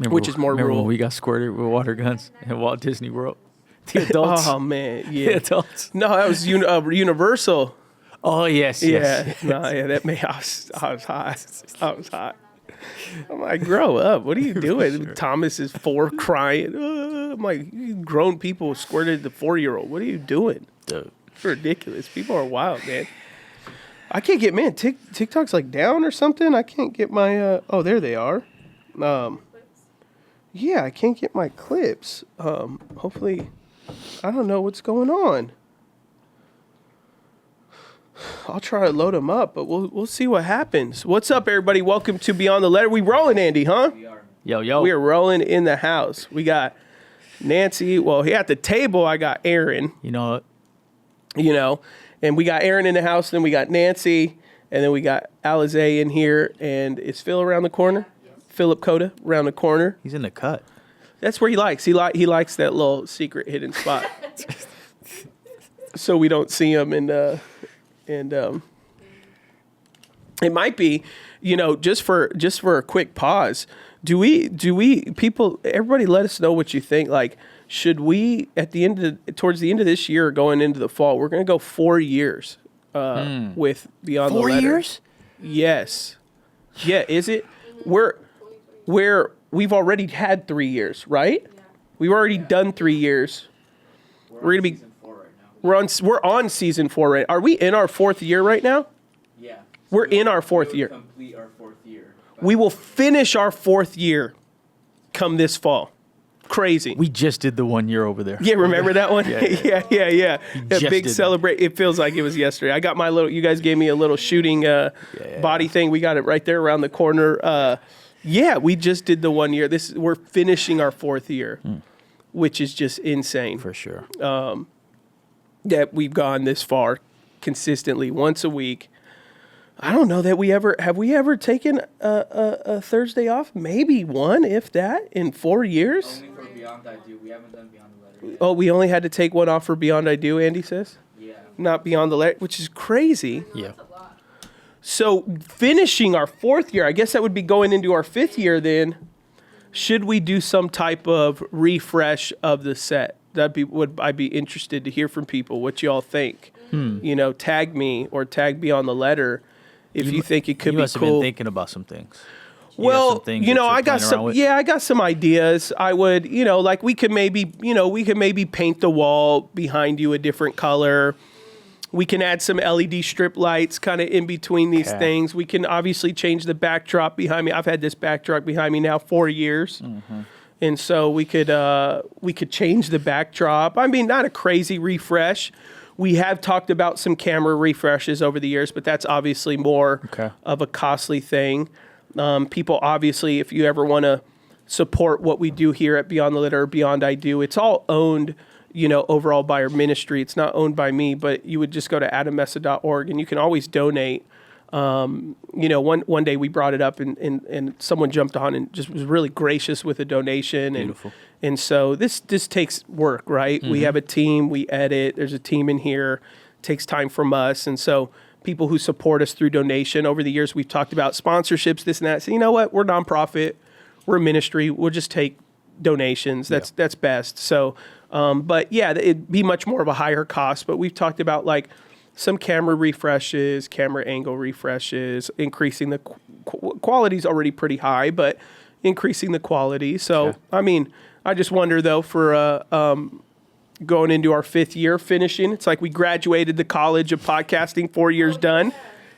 which is more remember rural. when we got squirted with water guns in Walt Disney World? The adults. Oh man, The yeah. adults. No, that was Universal. Oh yes, Yeah, yes. no, yeah, that made I was hot. I was hot. I'm like, grow up. What are you doing? Sure. Thomas is 4 crying. I'm like, you grown people squirted the 4-year-old. What are you doing? Dude. It's ridiculous. People are wild, man. I can't get, man, TikTok's like down or something. I can't get my, oh, there they are. Yeah, I can't get my clips. Hopefully, I don't know what's going on. I'll try to load them up, but we'll see what happens. What's up, everybody? Welcome to Beyond the Letter. We rolling, Andy, huh? We are. Yo. We are rolling in the house. We got Nancy. Well, here at the table, I got Aaron. You know what? And we got Aaron in the house. Then we got Nancy, and then we got Alize in here, and is Phil around the corner? Yes. Philip Coda around the corner. He's in the cut. That's where he likes. He likes that little secret hidden spot, so we don't see him. And it might be, just for a quick pause. Do we people? Everybody, let us know what you think. Like, should we towards the end of this year, going into the fall, we're going to go 4 years with Beyond the Letter. 4 years? Yes. Yeah. Is it? We've already had 3 years, right? Yeah. We've already done 3 years. We're going to be. Season 4 right now. We're on season 4 right. Are we in our 4th year right now? Yeah. So We're in our 4th year. Complete our 4th year. We will finish our 4th year come this fall. Crazy. We just did the 1 year over there. Yeah, remember that one? Yeah. That just big did celebrate. It feels like it was yesterday. I got my little, you guys gave me a little shooting body thing. We got it right there around the corner. We just did the 1 year. We're finishing our 4th year, which is just insane. For sure. That we've gone this far consistently once a week. I don't know that we ever taken a Thursday off? Maybe one, if that, in 4 years. Only for Beyond I Do. We haven't done Beyond the Letter yet. Oh, we only had to take one off for Beyond I Do, Andy says? Yeah. Not Beyond the Letter, which is crazy. Yeah. So finishing our 4th year, I guess that would be going into our 5th year then. Should we do some type of refresh of the set? I'd be interested to hear from people what y'all think. Tag me or tag Beyond the Letter if you think it could be cool. You must have been thinking about some things. Well, I got some ideas. I would, like we could maybe paint the wall behind you a different color. We can add some LED strip lights kind of in between these things. We can obviously change the backdrop behind me. I've had this backdrop behind me now 4 years. Mm-hmm. And so we could change the backdrop. I mean, not a crazy refresh. We have talked about some camera refreshes over the years, but that's obviously more of a costly thing. People, obviously, if you ever want to support what we do here at Beyond the Letter or Beyond I Do, it's all owned, overall by our ministry. It's not owned by me, but you would just go to adammessa.org and you can always donate. One day we brought it up and someone jumped on and just was really gracious with a donation. Beautiful. And so this takes work, right? Mm-hmm. We have a team, we edit, there's a team in here, takes time from us. And so people who support us through donation over the years, we've talked about sponsorships, this and that. So you know what? We're nonprofit, we're a ministry, we'll just take donations. That's best. So, but yeah, it'd be much more of a higher cost, but we've talked about like some camera refreshes, camera angle refreshes, increasing the quality's already pretty high, but increasing the quality. So, I mean, I just wonder though for going into our 5th year, finishing, it's like we graduated the college of podcasting, 4 years done,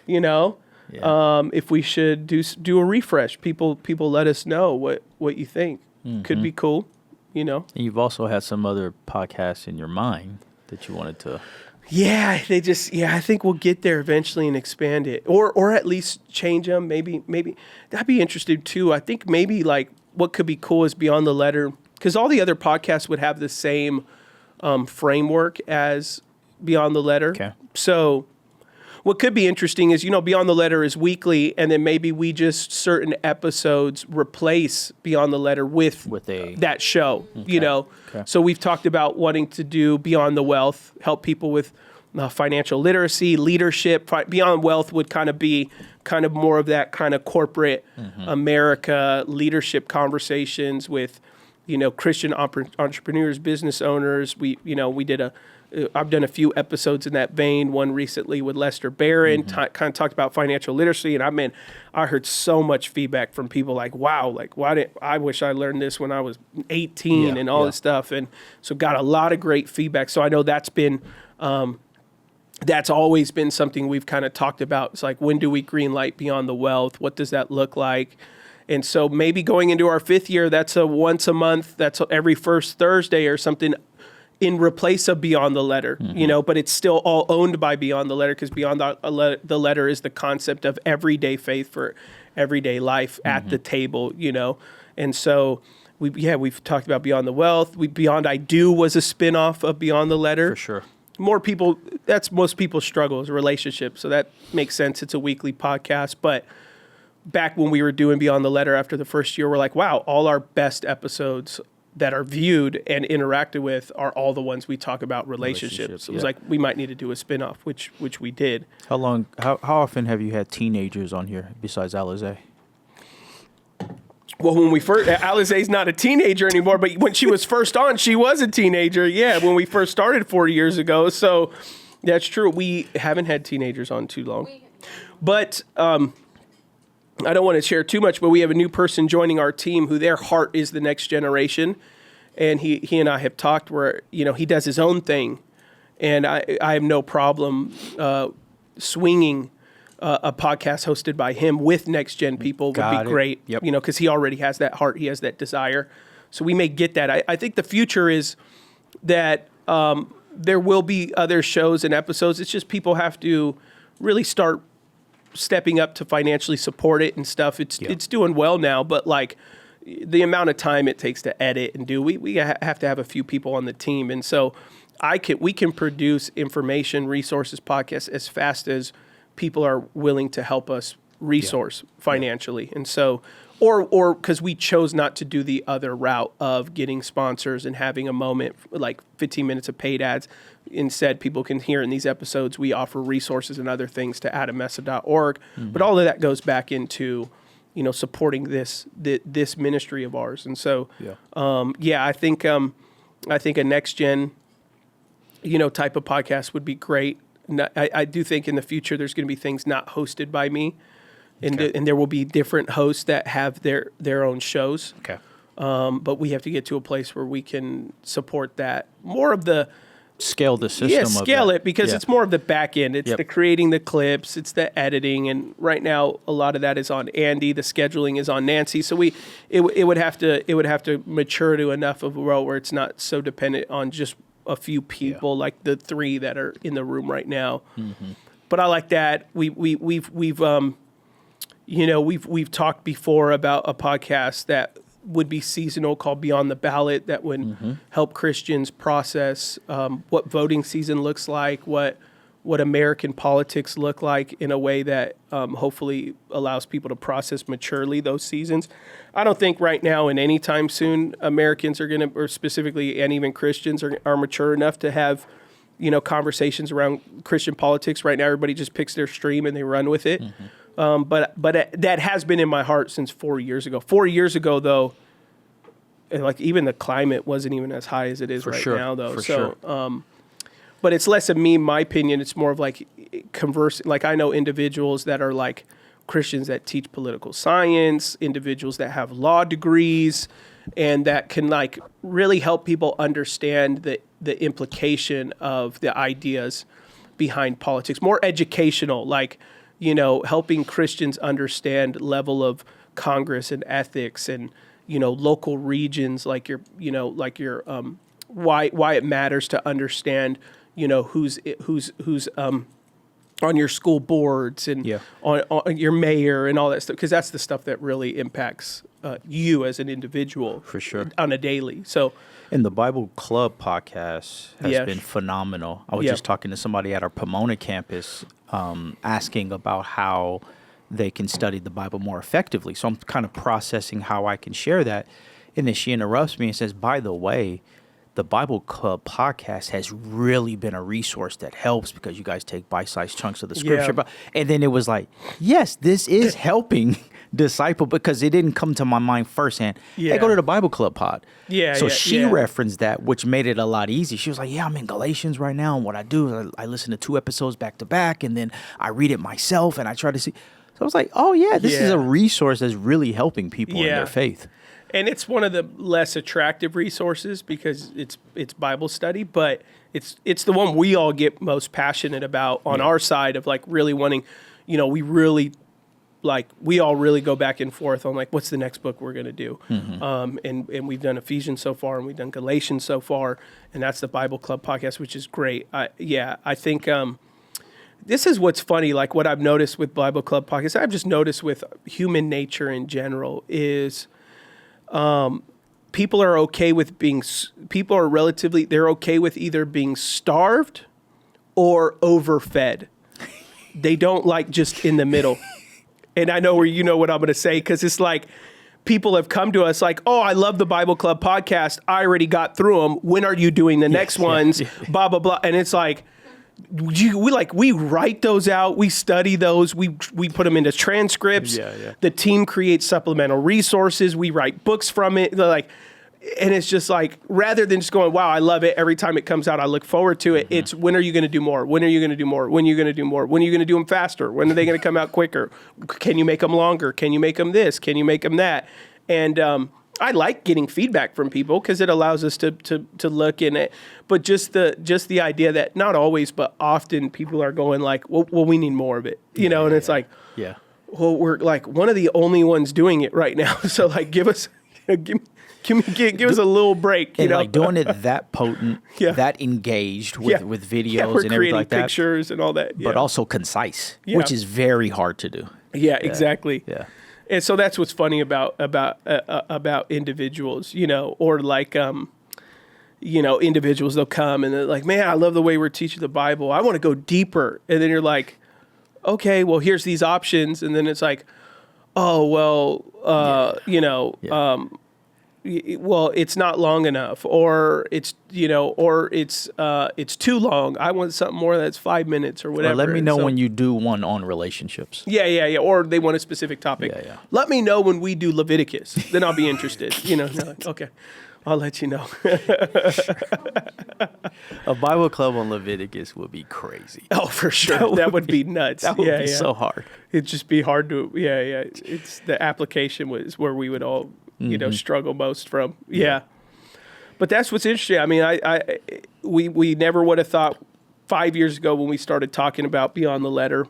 if we should do a refresh. People let us know what you think. Mm-hmm. Could be cool, And you've also had some other podcasts in your mind that you wanted to. Yeah, I think we'll get there eventually and expand it, or at least change them. Maybe that'd be interesting too. I think maybe like what could be cool is Beyond the Letter, because all the other podcasts would have the same framework as Beyond the Letter. Okay. So what could be interesting is, Beyond the Letter is weekly, and then maybe we just certain episodes replace Beyond the Letter with that show, Okay. So we've talked about wanting to do Beyond the Wealth, help people with financial literacy, leadership. Beyond Wealth would kind of be kind of more of that kind of corporate America leadership conversations with, Christian entrepreneurs, business owners. I've done a few episodes in that vein. One recently with Lester Barron, kind of talked about financial literacy. And I heard so much feedback from people like, wow, like I wish I learned this when I was 18 and all this stuff. And so got a lot of great feedback. So I know that's always been something we've kind of talked about. It's like, when do we green light Beyond the Wealth? What does that look like? And so maybe going into our 5th year, that's a once a month, that's every first Thursday or something, in replace of Beyond the Letter, but it's still all owned by Beyond the Letter, because Beyond the Letter is the concept of everyday faith for everyday life at the table, And so we've talked about Beyond the Wealth. Beyond I Do was a spinoff of Beyond the Letter. For sure. That's most people's struggle is relationships. So that makes sense. It's a weekly podcast. But back when we were doing Beyond the Letter after the first year, we're like, wow, all our best episodes that are viewed and interacted with are all the ones we talk about relationships. It was like, we might need to do a spinoff, which we did. How often have you had teenagers on here besides Alizé? Well, when we first, Alizé's not a teenager anymore, but when she was first on, she was a teenager. Yeah, when we first started 4 years ago. So that's true. We haven't had teenagers on too long. But I don't want to share too much, but we have a new person joining our team who their heart is the next generation. And he and I have talked where, he does his own thing. And I have no problem swinging a podcast hosted by him with next gen people would be great, because he already has that heart, he has that desire. So we may get that. I think the future is that there will be other shows and episodes. It's just people have to really start stepping up to financially support it and stuff. It's doing well now, but like the amount of time it takes to edit and do, we have to have a few people on the team. And so we can produce information, resources, podcasts as fast as people are willing to help us resource financially. And so, or because we chose not to do the other route of getting sponsors and having a moment, like 15 minutes of paid ads. Instead, people can hear in these episodes, we offer resources and other things to adamessa.org. But all of that goes back into, supporting this ministry of ours. And so, I think a next gen, type of podcast would be great. I do think in the future there's going to be things not hosted by me, and there will be different hosts that have their own shows. Okay. But we have to get to a place where we can support that more of the scale the system. Yeah, scale it because it's more of the back end. It's the creating the clips, it's the editing, and right now a lot of that is on Andy. The scheduling is on Nancy. So it would have to mature to enough of a role where it's not so dependent on just a few people like the 3 that are in the room right now. But I like that. We've talked before about a podcast that would be seasonal called Beyond the Ballot that would help Christians process what voting season looks like, what American politics look like in a way that hopefully allows people to process maturely those seasons. I don't think right now and anytime soon Americans are going to, or specifically and even Christians are mature enough to have, conversations around Christian politics. Right now, everybody just picks their stream and they run with it. But that has been in my heart since 4 years ago. 4 years ago, though, like even the climate wasn't even as high as it is now, though. For sure. But it's less of me, my opinion. It's more of like conversing. Like I know individuals that are like Christians that teach political science, individuals that have law degrees, and that can like really help people understand the implication of the ideas behind politics. More educational, like, helping Christians understand level of Congress and ethics and, local regions, like why it matters to understand, who's on your school boards and on your mayor and all that stuff, because that's the stuff that really impacts you as an individual for sure on a daily. So, and the Bible Club podcast has been phenomenal. I was just talking to somebody at our Pomona campus, asking about how they can study the Bible more effectively. So I'm kind of processing how I can share that. And then she interrupts me and says, by the way, the Bible Club podcast has really been a resource that helps because you guys take bite-sized chunks of the scripture. Yeah. And then it was like, yes, this is helping disciple, because it didn't come to my mind firsthand. Yeah. Hey, go to the Bible Club pod. Yeah. So she referenced that, which made it a lot easier. She was like, yeah, I'm in Galatians right now. And what I do is I listen to 2 episodes back to back, and then I read it myself and I try to see. So I was like, oh, yeah, this is a resource that's really helping people in their faith. And it's one of the less attractive resources because it's Bible study, but it's the one we all get most passionate about on our side of like really wanting, we really like, we all really go back and forth on like, what's the next book we're going to do? Mm-hmm. And we've done Ephesians so far, and we've done Galatians so far, and that's the Bible Club podcast, which is great. I think this is what's funny, like what I've noticed with Bible Club podcasts, I've just noticed with human nature in general is people are okay with they're okay with either being starved or overfed. They don't like just in the middle. And I know you know what I'm going to say, because it's like people have come to us like, oh, I love the Bible Club podcast. I already got through them. When are you doing the next ones? Blah, blah, blah. And it's like, we write those out. We study those. We put them into transcripts. The team creates supplemental resources. We write books from it. And it's just like, rather than just going, wow, I love it. Every time it comes out, I look forward to it. Mm-hmm. It's when are you going to do more? When are you going to do more? When are you going to do more? When are you going to do them faster? When are they going to come out quicker? Can you make them longer? Can you make them this? Can you make them that? And I like getting feedback from people because it allows us to look in it. But just the idea that not always, but often people are going like, well, we need more of it, and it's like, well, we're like one of the only ones doing it right now. So like, give us a little break, and like doing it that potent, that engaged with videos and everything like that, pictures and all that, but also concise, which is very hard to do. Yeah, exactly. Yeah. And so that's what's funny about individuals, or like, individuals, they'll come and they're like, man, I love the way we're teaching the Bible. I want to go deeper. And then you're like, okay, well, here's these options. And then it's like, oh, well, well, it's not long enough, or it's too long. I want something more that's 5 minutes or whatever. Or let me know when you do one on relationships. Yeah. Or they want a specific topic. Yeah. Let me know when we do Leviticus. Then I'll be interested. Like, okay, I'll let you know. A Bible club on Leviticus would be crazy. Oh, for sure. That would be nuts. That would be so hard. It'd just be hard to. Yeah. It's the application was where we would all struggle most from. Yeah. But that's what's interesting. I mean, we never would have thought 5 years ago when we started talking about Beyond the Letter,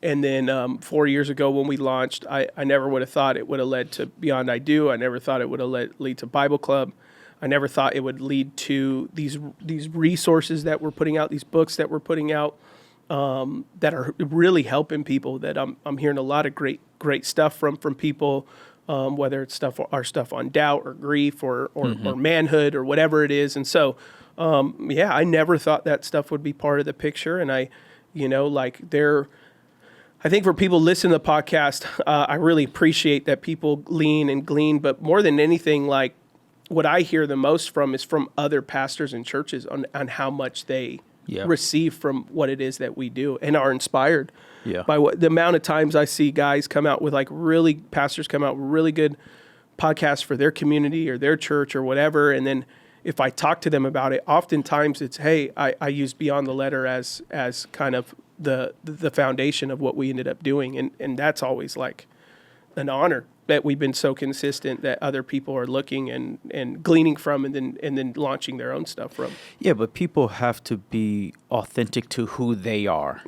and then 4 years ago when we launched, I never would have thought it would have led to Beyond I Do. I never thought it would have lead to Bible Club. I never thought it would lead to these resources that we're putting out, these books that we're putting out, that are really helping people. That I'm hearing a lot of great stuff from people. Whether it's our stuff on doubt or grief or manhood or whatever it is. And so, I never thought that stuff would be part of the picture. And I think for people listening to the podcast, I really appreciate that people lean and glean, but more than anything, like what I hear the most from is from other pastors and churches on how much they receive from what it is that we do and are inspired by the amount of times I see guys come out with pastors come out with really good podcasts for their community or their church or whatever. And then if I talk to them about it, oftentimes it's, hey, I use Beyond the Letter as kind of the foundation of what we ended up doing. And that's always like an honor that we've been so consistent that other people are looking and gleaning from and then launching their own stuff from. Yeah, but people have to be authentic to who they are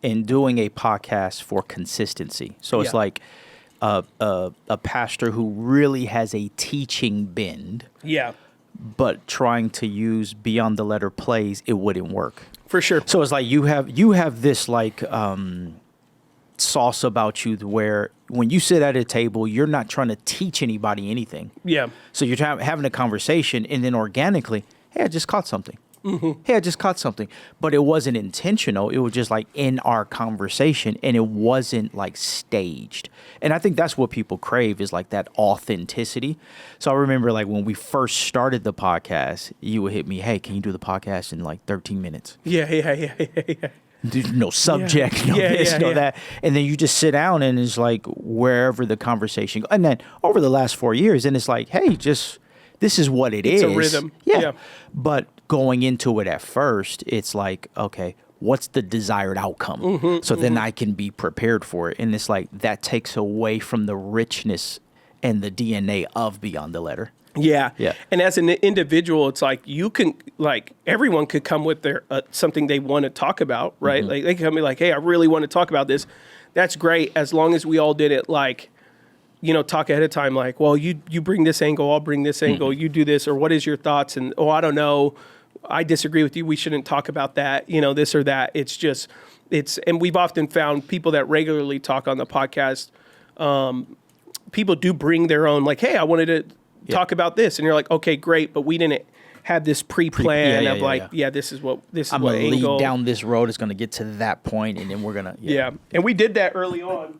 in doing a podcast for consistency. So it's like a pastor who really has a teaching bend. Yeah. But trying to use Beyond the Letter plays, it wouldn't work. For sure. So it's like you have this like sauce about you where when you sit at a table, you're not trying to teach anybody anything. Yeah. So you're having a conversation, and then organically, hey, I just caught something. Hey, I just caught something. But it wasn't intentional. It was just like in our conversation, and it wasn't like staged. And I think that's what people crave, is like that authenticity. So I remember like when we first started the podcast, you would hit me, hey, can you do the podcast in like 13 minutes? Yeah. There's no subject, no this, no that. And then you just sit down and it's like wherever the conversation goes. And then over the last 4 years, and it's like, hey, just this is what it's a rhythm. Yeah. But going into it at first, it's like, okay, what's the desired outcome? So then I can be prepared for it. And it's like that takes away from the richness and the DNA of Beyond the Letter. Yeah. And as an individual, it's like you can, like, everyone could come with their something they want to talk about, right? Like they can come be like, hey, I really want to talk about this. That's great, as long as we all did it like, talk ahead of time, like, well, you bring this angle, I'll bring this angle, you do this, or what is your thoughts? And, I don't know, I disagree with you, we shouldn't talk about that, this or that. It's just, and we've often found people that regularly talk on the podcast, people do bring their own, like, hey, I wanted to talk about this, and you're like, okay, great, but we didn't have this pre-plan this is what I'm what gonna angle lead down this road. It's gonna get to that point, and then we're gonna and we did that early on.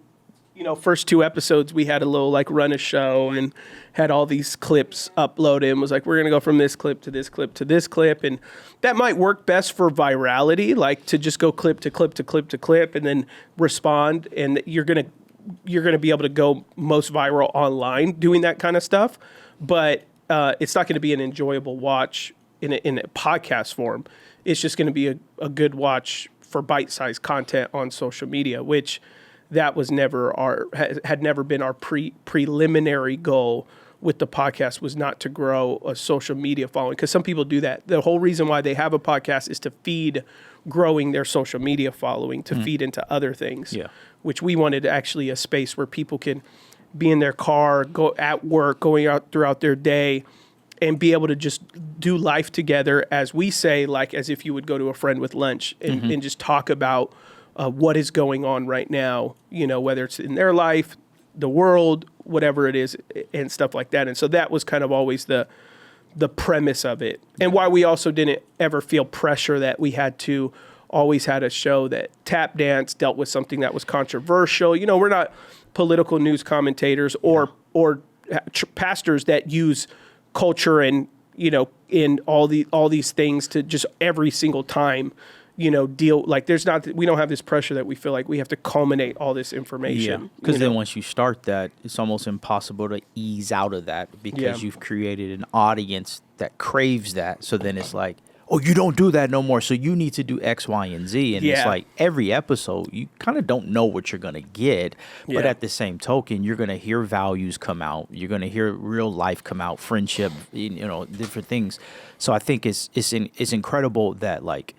First 2 episodes we had a little like run a show and had all these clips uploaded and was like, we're gonna go from this clip to this clip to this clip, and that might work best for virality, like to just go clip to clip to clip to clip and then respond, and you're gonna be able to go most viral online doing that kind of stuff. But it's not going to be an enjoyable watch in a podcast form. It's just going to be a good watch for bite-sized content on social media, which that was never had never been our preliminary goal with the podcast, was not to grow a social media following, because some people do that. The whole reason why they have a podcast is to feed growing their social media following, to feed into other things, which we wanted actually a space where people can be in their car, go at work, going out throughout their day, and be able to just do life together, as we say, like as if you would go to a friend with lunch and just talk about what is going on right now, whether it's in their life, the world, whatever it is, and stuff like that. And so that was kind of always the premise of it, and why we also didn't ever feel pressure that we had to always had a show that tap dance, dealt with something that was controversial. We're not political news commentators or pastors that use culture and in all these things to just every single time deal, like we don't have this pressure that we feel like we have to culminate all this information. Because then once you start that, it's almost impossible to ease out of that, because you've created an audience that craves that. So then it's like, oh, you don't do that no more, so you need to do X, Y, and Z. And it's like every episode, you kind of don't know what you're going to get. But at the same token, you're going to hear values come out. You're going to hear real life come out, friendship, different things. So I think it's incredible that like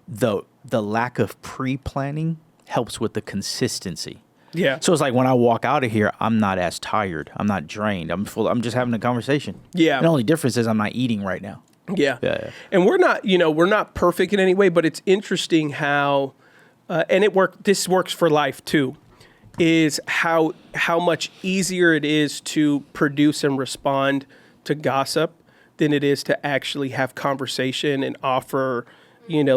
the lack of pre-planning helps with the consistency. Yeah. So it's like when I walk out of here, I'm not as tired. I'm not drained. I'm full. I'm just having a conversation. Yeah. The only difference is I'm not eating right now. Yeah. And we're not perfect in any way, but it's interesting how, and this works for life too, is how much easier it is to produce and respond to gossip than it is to actually have conversation and offer,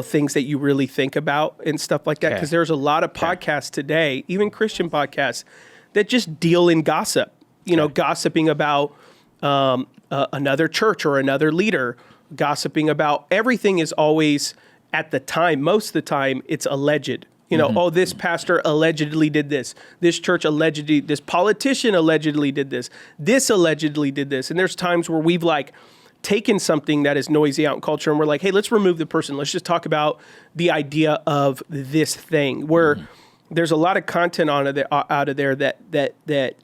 things that you really think about and stuff like that. Because there's a lot of podcasts today, even Christian podcasts, that just deal in gossip, gossiping about another church or another leader, gossiping about everything is always, at the time, most of the time, it's alleged. Oh, this pastor allegedly did this. This church allegedly, this politician allegedly did this. This allegedly did this. And there's times where we've like taken something that is noisy out in culture and we're like, hey, let's remove the person. Let's just talk about the idea of this thing, where there's a lot of content out of there that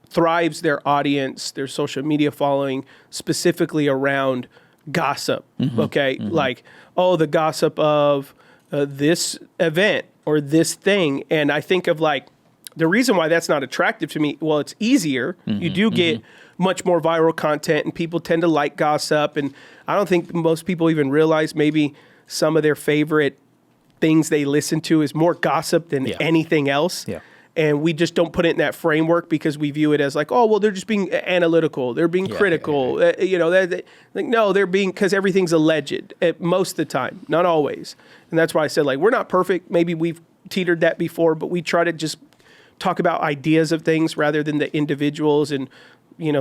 thrives their audience, their social media following, specifically around gossip. Like, oh, the gossip of this event or this thing. And I think of like the reason why that's not attractive to me. Well, it's easier. You do get much more viral content, and people tend to like gossip. And I don't think most people even realize maybe some of their favorite things they listen to is more gossip than anything else. And we just don't put it in that framework because we view it as like, oh, well, they're just being analytical. They're being critical. No, they're being, because everything's alleged most of the time, not always. And that's why I said, like, we're not perfect. Maybe we've teetered that before, but we try to just talk about ideas of things rather than the individuals and,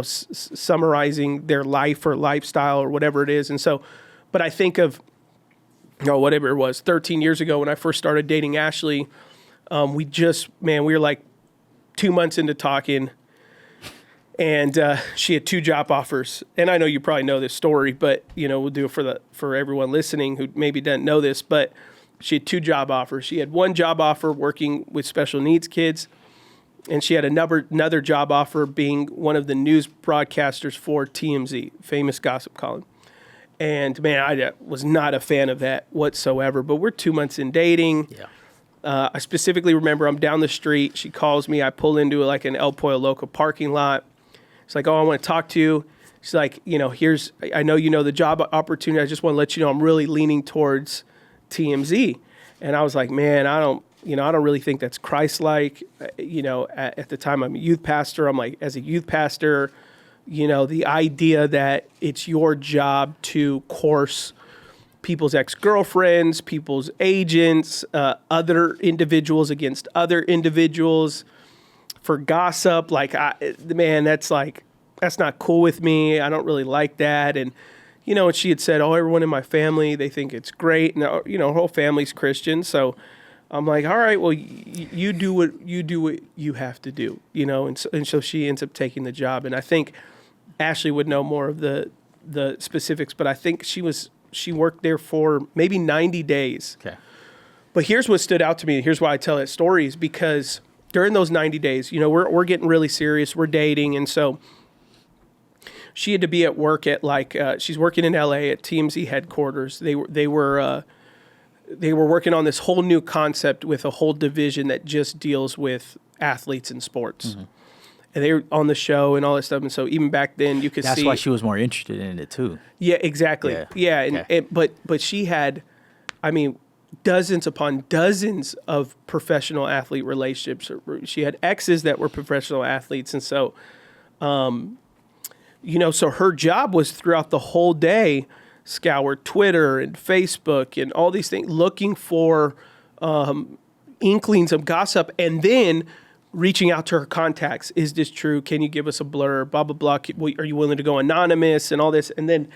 summarizing their life or lifestyle or whatever it is. And so, but I think of, whatever it was, 13 years ago when I first started dating Ashley, we were like 2 months into talking, and she had 2 job offers. And I know you probably know this story, but we'll do it for everyone listening who maybe doesn't know this. But she had 2 job offers. She had 1 job offer working with special needs kids, and she had another job offer being one of the news broadcasters for TMZ, famous gossip column. And man, I was not a fan of that whatsoever. But we're 2 months in dating. Yeah. I specifically remember I'm down the street. She calls me. I pull into like an El Pollo Loco parking lot. She's like, oh, I want to talk to you. She's like, I know the job opportunity. I just want to let you know I'm really leaning towards TMZ. And I was like, man, I don't really think that's Christ-like. At the time I'm a youth pastor. I'm like, as a youth pastor, the idea that it's your job to course people's ex-girlfriends, people's agents, other individuals against other individuals for gossip. Like, that's not cool with me. I don't really like that. And, and she had said, oh, everyone in my family, they think it's great. And, her whole family's Christian. So I'm like, all right, well, you do what you have to do, and so she ends up taking the job. And I think Ashley would know more of the specifics, but I think she worked there for maybe 90 days. Okay. But here's what stood out to me. Here's why I tell that story is because during those 90 days, we're getting really serious. We're dating. And so she had to be at work at she's working in LA at TMZ headquarters. They were working on this whole new concept with a whole division that just deals with athletes and sports. Mm-hmm. And they were on the show and all that stuff. And so even back then you could see. That's why she was more interested in it too. Yeah, exactly. Yeah. But she had, dozens upon dozens of professional athlete relationships. She had exes that were professional athletes. And so, so her job was throughout the whole day, scour Twitter and Facebook and all these things, looking for inklings of gossip, and then reaching out to her contacts. Is this true? Can you give us a blurb? Blah, blah, blah. Are you willing to go anonymous and all this? And then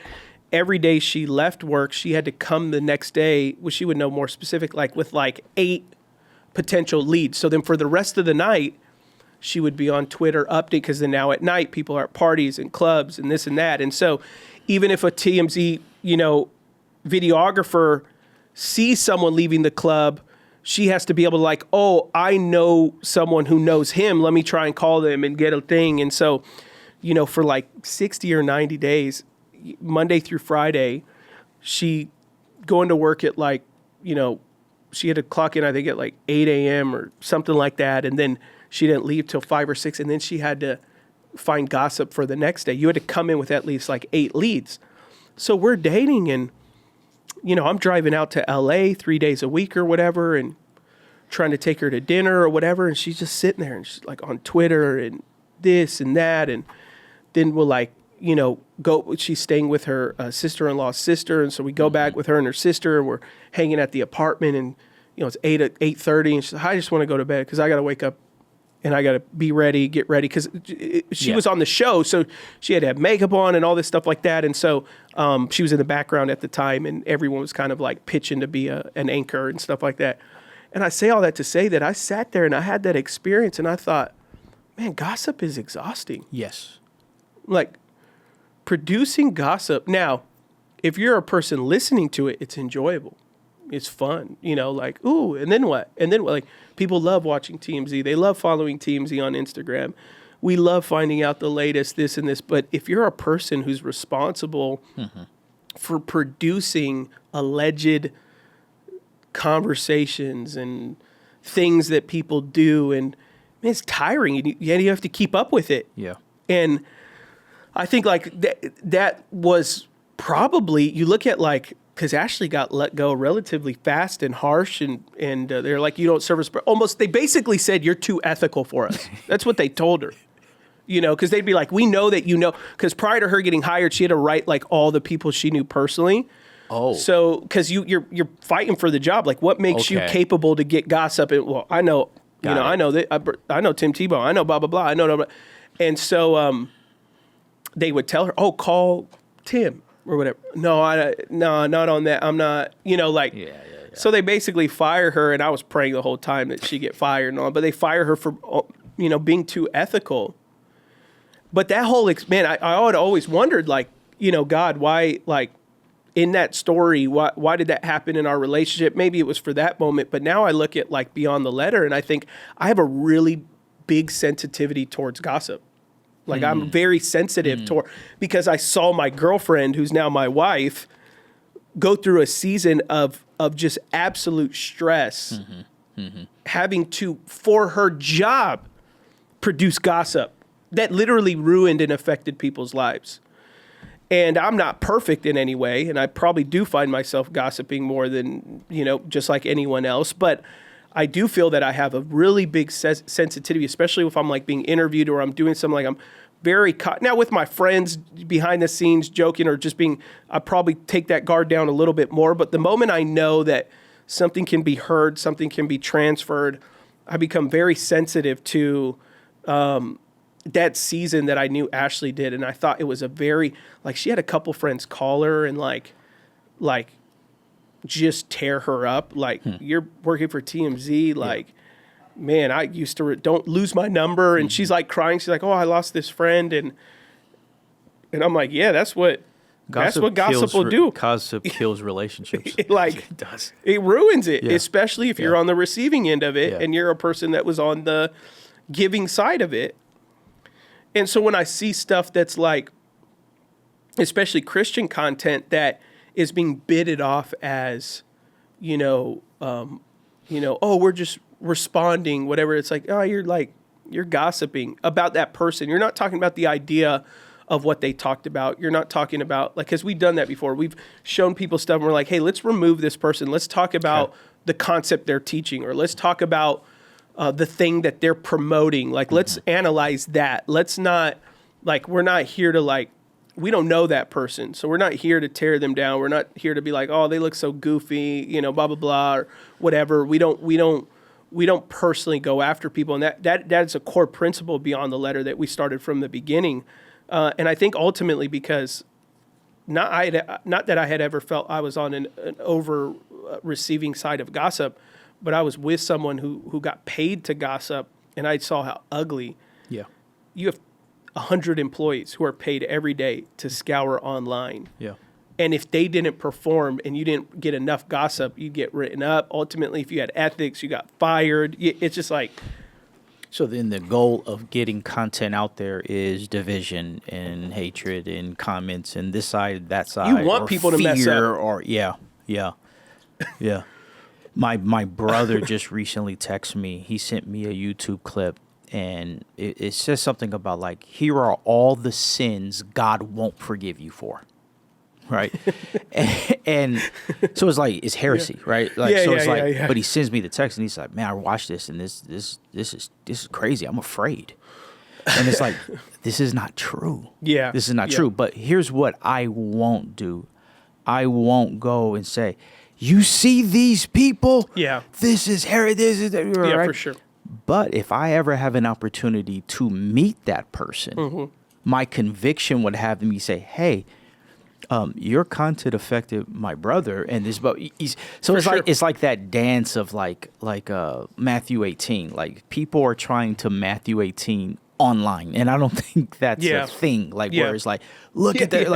every day she left work, she had to come the next day, which she would know more specific, with 8 potential leads. So then for the rest of the night, she would be on Twitter update, because then now at night people are at parties and clubs and this and that. And so even if a TMZ, videographer sees someone leaving the club, she has to be able to oh, I know someone who knows him. Let me try and call them and get a thing. And so, for 60 or 90 days, Monday through Friday, she going to work at she had to clock in, I think, at 8 a.m. or something like that. And then she didn't leave till 5 or 6. And then she had to find gossip for the next day. You had to come in with at least 8 leads. So we're dating, and I'm driving out to LA 3 days a week or whatever, and trying to take her to dinner or whatever. And she's just sitting there and she's on Twitter and this and that. And then we'll go, she's staying with her sister-in-law's sister. And so we go back with her and her sister, and we're hanging at the apartment, and, it's 8:30. And she's like, I just want to go to bed because I got to wake up and I got to be ready, get ready. Because she was on the show, so she had to have makeup on and all this stuff like that. And so she was in the background at the time, and everyone was kind of pitching to be an anchor and stuff like that. And I say all that to say that I sat there and I had that experience, and I thought, man, gossip is exhausting. Yes. Producing gossip. Now, if you're a person listening to it, it's enjoyable. It's fun, ooh, and then what? And then what? People love watching TMZ. They love following TMZ on Instagram. We love finding out the latest, this and this. But if you're a person who's responsible for producing alleged conversations and things that people do, and it's tiring. You have to keep up with it. Yeah. And I think that was probably, you look at because because Ashley got let go relatively fast and harsh, and they're like, you don't serve us. Almost, they basically said, you're too ethical for us. That's what they told her. Because they'd be like, we know that because prior to her getting hired, she had to write like all the people she knew personally. Oh. So, because you're fighting for the job, like what makes you capable to get gossip? And well, I know, I know that I know Tim Tebow, I know blah blah blah, I know, blah, blah. And so they would tell her, oh, call Tim or whatever. No, not on that. I'm not. Yeah. So they basically fire her, and I was praying the whole time that she get fired and all, but they fire her for being too ethical. But that whole I had always wondered, like, God, why, like, in that story, why did that happen in our relationship? Maybe it was for that moment, but now I look at like beyond the letter, and I think I have a really big sensitivity towards gossip. Like I'm very sensitive toward, because I saw my girlfriend, who's now my wife, go through a season of just absolute stress, having to, for her job, produce gossip that literally ruined and affected people's lives. And I'm not perfect in any way, and I probably do find myself gossiping more than, just like anyone else. But I do feel that I have a really big sensitivity, especially if I'm like being interviewed or I'm doing something, like I'm very now with my friends behind the scenes joking or just I probably take that guard down a little bit more. But the moment I know that something can be heard, something can be transferred, I become very sensitive to that season that I knew Ashley did. And I thought it was a very, like, she had a couple friends call her and like just tear her up. Like, you're working for TMZ. Like, man, I used to, don't lose my number. And she's like crying. She's like, oh, I lost this friend. And I'm like, yeah, that's what gossip will do. Gossip kills relationships. It does. It ruins it, especially if you're on the receiving end of it and you're a person that was on the giving side of it. And so when I see stuff that's like, especially Christian content that is being bidded off as, oh, we're just responding, whatever. It's like, oh, you're gossiping about that person. You're not talking about the idea of what they talked about. You're not talking about, like, because we've done that before. We've shown people stuff and we're like, hey, let's remove this person. Let's talk about the concept they're teaching, or let's talk about the thing that they're promoting. Like, let's analyze that. Let's not, like, we're not here to, like, we don't know that person. So we're not here to tear them down. We're not here to be like, oh, they look so goofy, blah, blah, blah, or whatever. We don't personally go after people. And that is a core principle beyond the letter that we started from the beginning. And I think ultimately because not that I had ever felt I was on an over receiving side of gossip, but I was with someone who got paid to gossip, and I saw how ugly. Yeah. You have 100 employees who are paid every day to scour online. Yeah. And if they didn't perform and you didn't get enough gossip, you'd get written up. Ultimately, if you had ethics, you got fired. It's just like... So then the goal of getting content out there is division and hatred and comments and this side, that side. You want people to mess up. Or yeah. My brother just recently texted me. He sent me a YouTube clip, and it says something about, like, here are all the sins God won't forgive you for. Right. and so it's like, it's heresy, right? Like, but he sends me the text and he's like, man, I watched this and this is crazy. I'm afraid. And it's like, this is not true. Yeah. This is not true. But here's what I won't do. I won't go and say, you see these people? Yeah. This is heresy. This is, right? Yeah, for sure. But if I ever have an opportunity to meet that person, my conviction would have me say, hey, your content affected my brother, and this, but it's like that dance of like Matthew 18. Like, people are trying to Matthew 18 online, and I don't think that's a thing. Like, where it's like, look at that.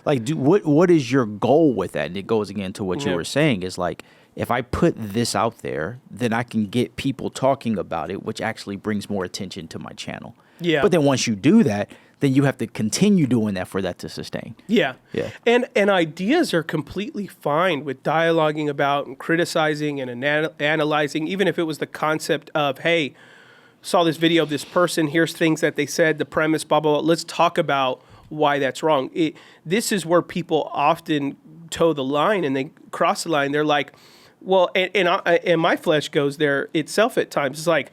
Like, what is your goal with that? And it goes again to what you were saying, is like, if I put this out there, then I can get people talking about it, which actually brings more attention to my channel. Yeah. But then once you do that, then you have to continue doing that for that to sustain. Yeah. Yeah. And ideas are completely fine with dialoguing about and criticizing and analyzing, even if it was the concept of, hey, saw this video of this person, here's things that they said, the premise, blah, blah, blah. Let's talk about why that's wrong. This is where people often toe the line and they cross the line, they're like, well, and my flesh goes there itself at times. It's like,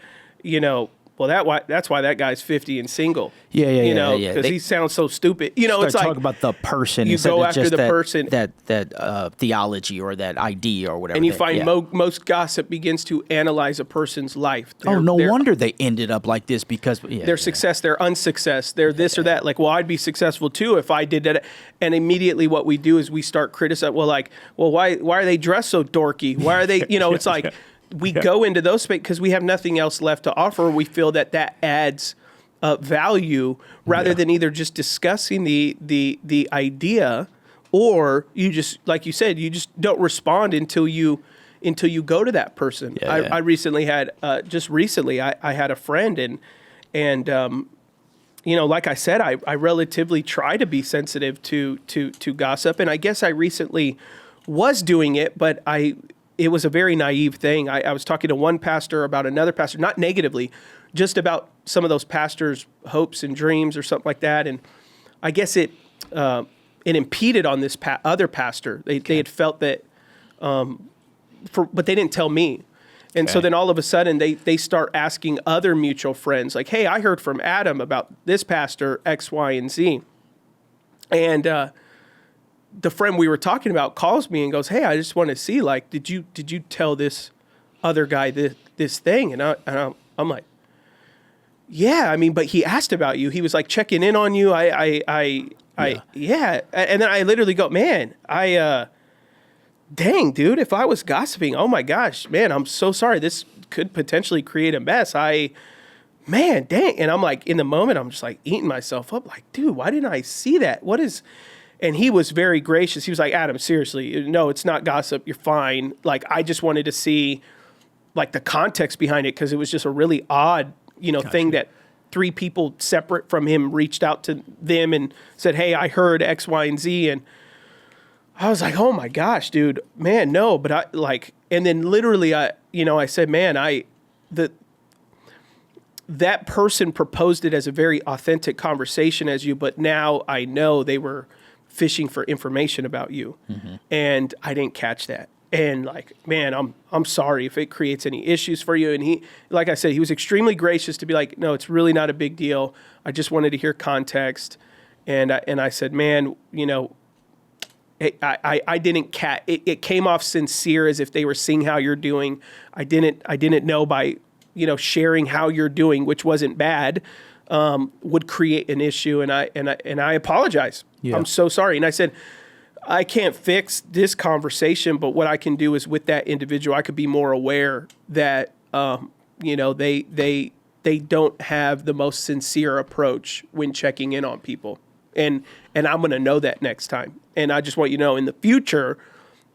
well, that's why that guy's 50 and single. Yeah. Because he sounds so stupid. It's like talk about the person. You go after just the that, person. That theology or that ID or whatever. And you find most gossip begins to analyze a person's life. No wonder they ended up like this because their success, their unsuccess, their this or that. Like, well, I'd be successful too if I did that. And immediately what we do is we start criticizing. Well, why are they dressed so dorky? Why are they? It's like. We go into those spaces because we have nothing else left to offer. We feel that adds value rather than either just discussing the idea, or you just, like you said, you just don't respond until you go to that person. I recently had I had a friend and like I said, I relatively try to be sensitive to gossip, and I guess I recently was doing it, but it was a very naive thing. I was talking to one pastor about another pastor, not negatively, just about some of those pastors' hopes and dreams or something like that. And I guess it impeded on this other pastor. They had felt that, but they didn't tell me. And so then all of a sudden they start asking other mutual friends, like, hey, I heard from Adam about this pastor, X, Y, and Z. And the friend we were talking about calls me and goes, hey, I just want to see, like, did you tell this other guy this thing? And I'm like, yeah, I mean, but he asked about you. He was like checking in on you. Yeah. And then I literally go, man, dang, dude, if I was gossiping, oh my gosh, man, I'm so sorry. This could potentially create a mess. Man, dang. And I'm like, in the moment, I'm just like eating myself up. Like, dude, why didn't I see that? And he was very gracious. He was like, Adam, seriously, no, it's not gossip. You're fine. Like, I just wanted to see, like, the context behind it because it was just a really odd, thing that 3 people separate from him reached out to them and said, hey, I heard X, Y, and Z. And I was like, oh, my gosh, dude, man, no. But and then literally, I said, man, that person proposed it as a very authentic conversation as you, but now I know they were fishing for information about you. Mm-hmm. And I didn't catch that. And like, man, I'm sorry if it creates any issues for you. And he, like I said, he was extremely gracious to be like, no, it's really not a big deal. I just wanted to hear context. And I said, man, I didn't it came off sincere as if they were seeing how you're doing. I didn't know by, sharing how you're doing, which wasn't bad, would create an issue. And I apologize. Yeah. I'm so sorry. And I said, I can't fix this conversation, but what I can do is with that individual, I could be more aware that, they don't have the most sincere approach when checking in on people. And I'm going to know that next time. And I just want you to know in the future,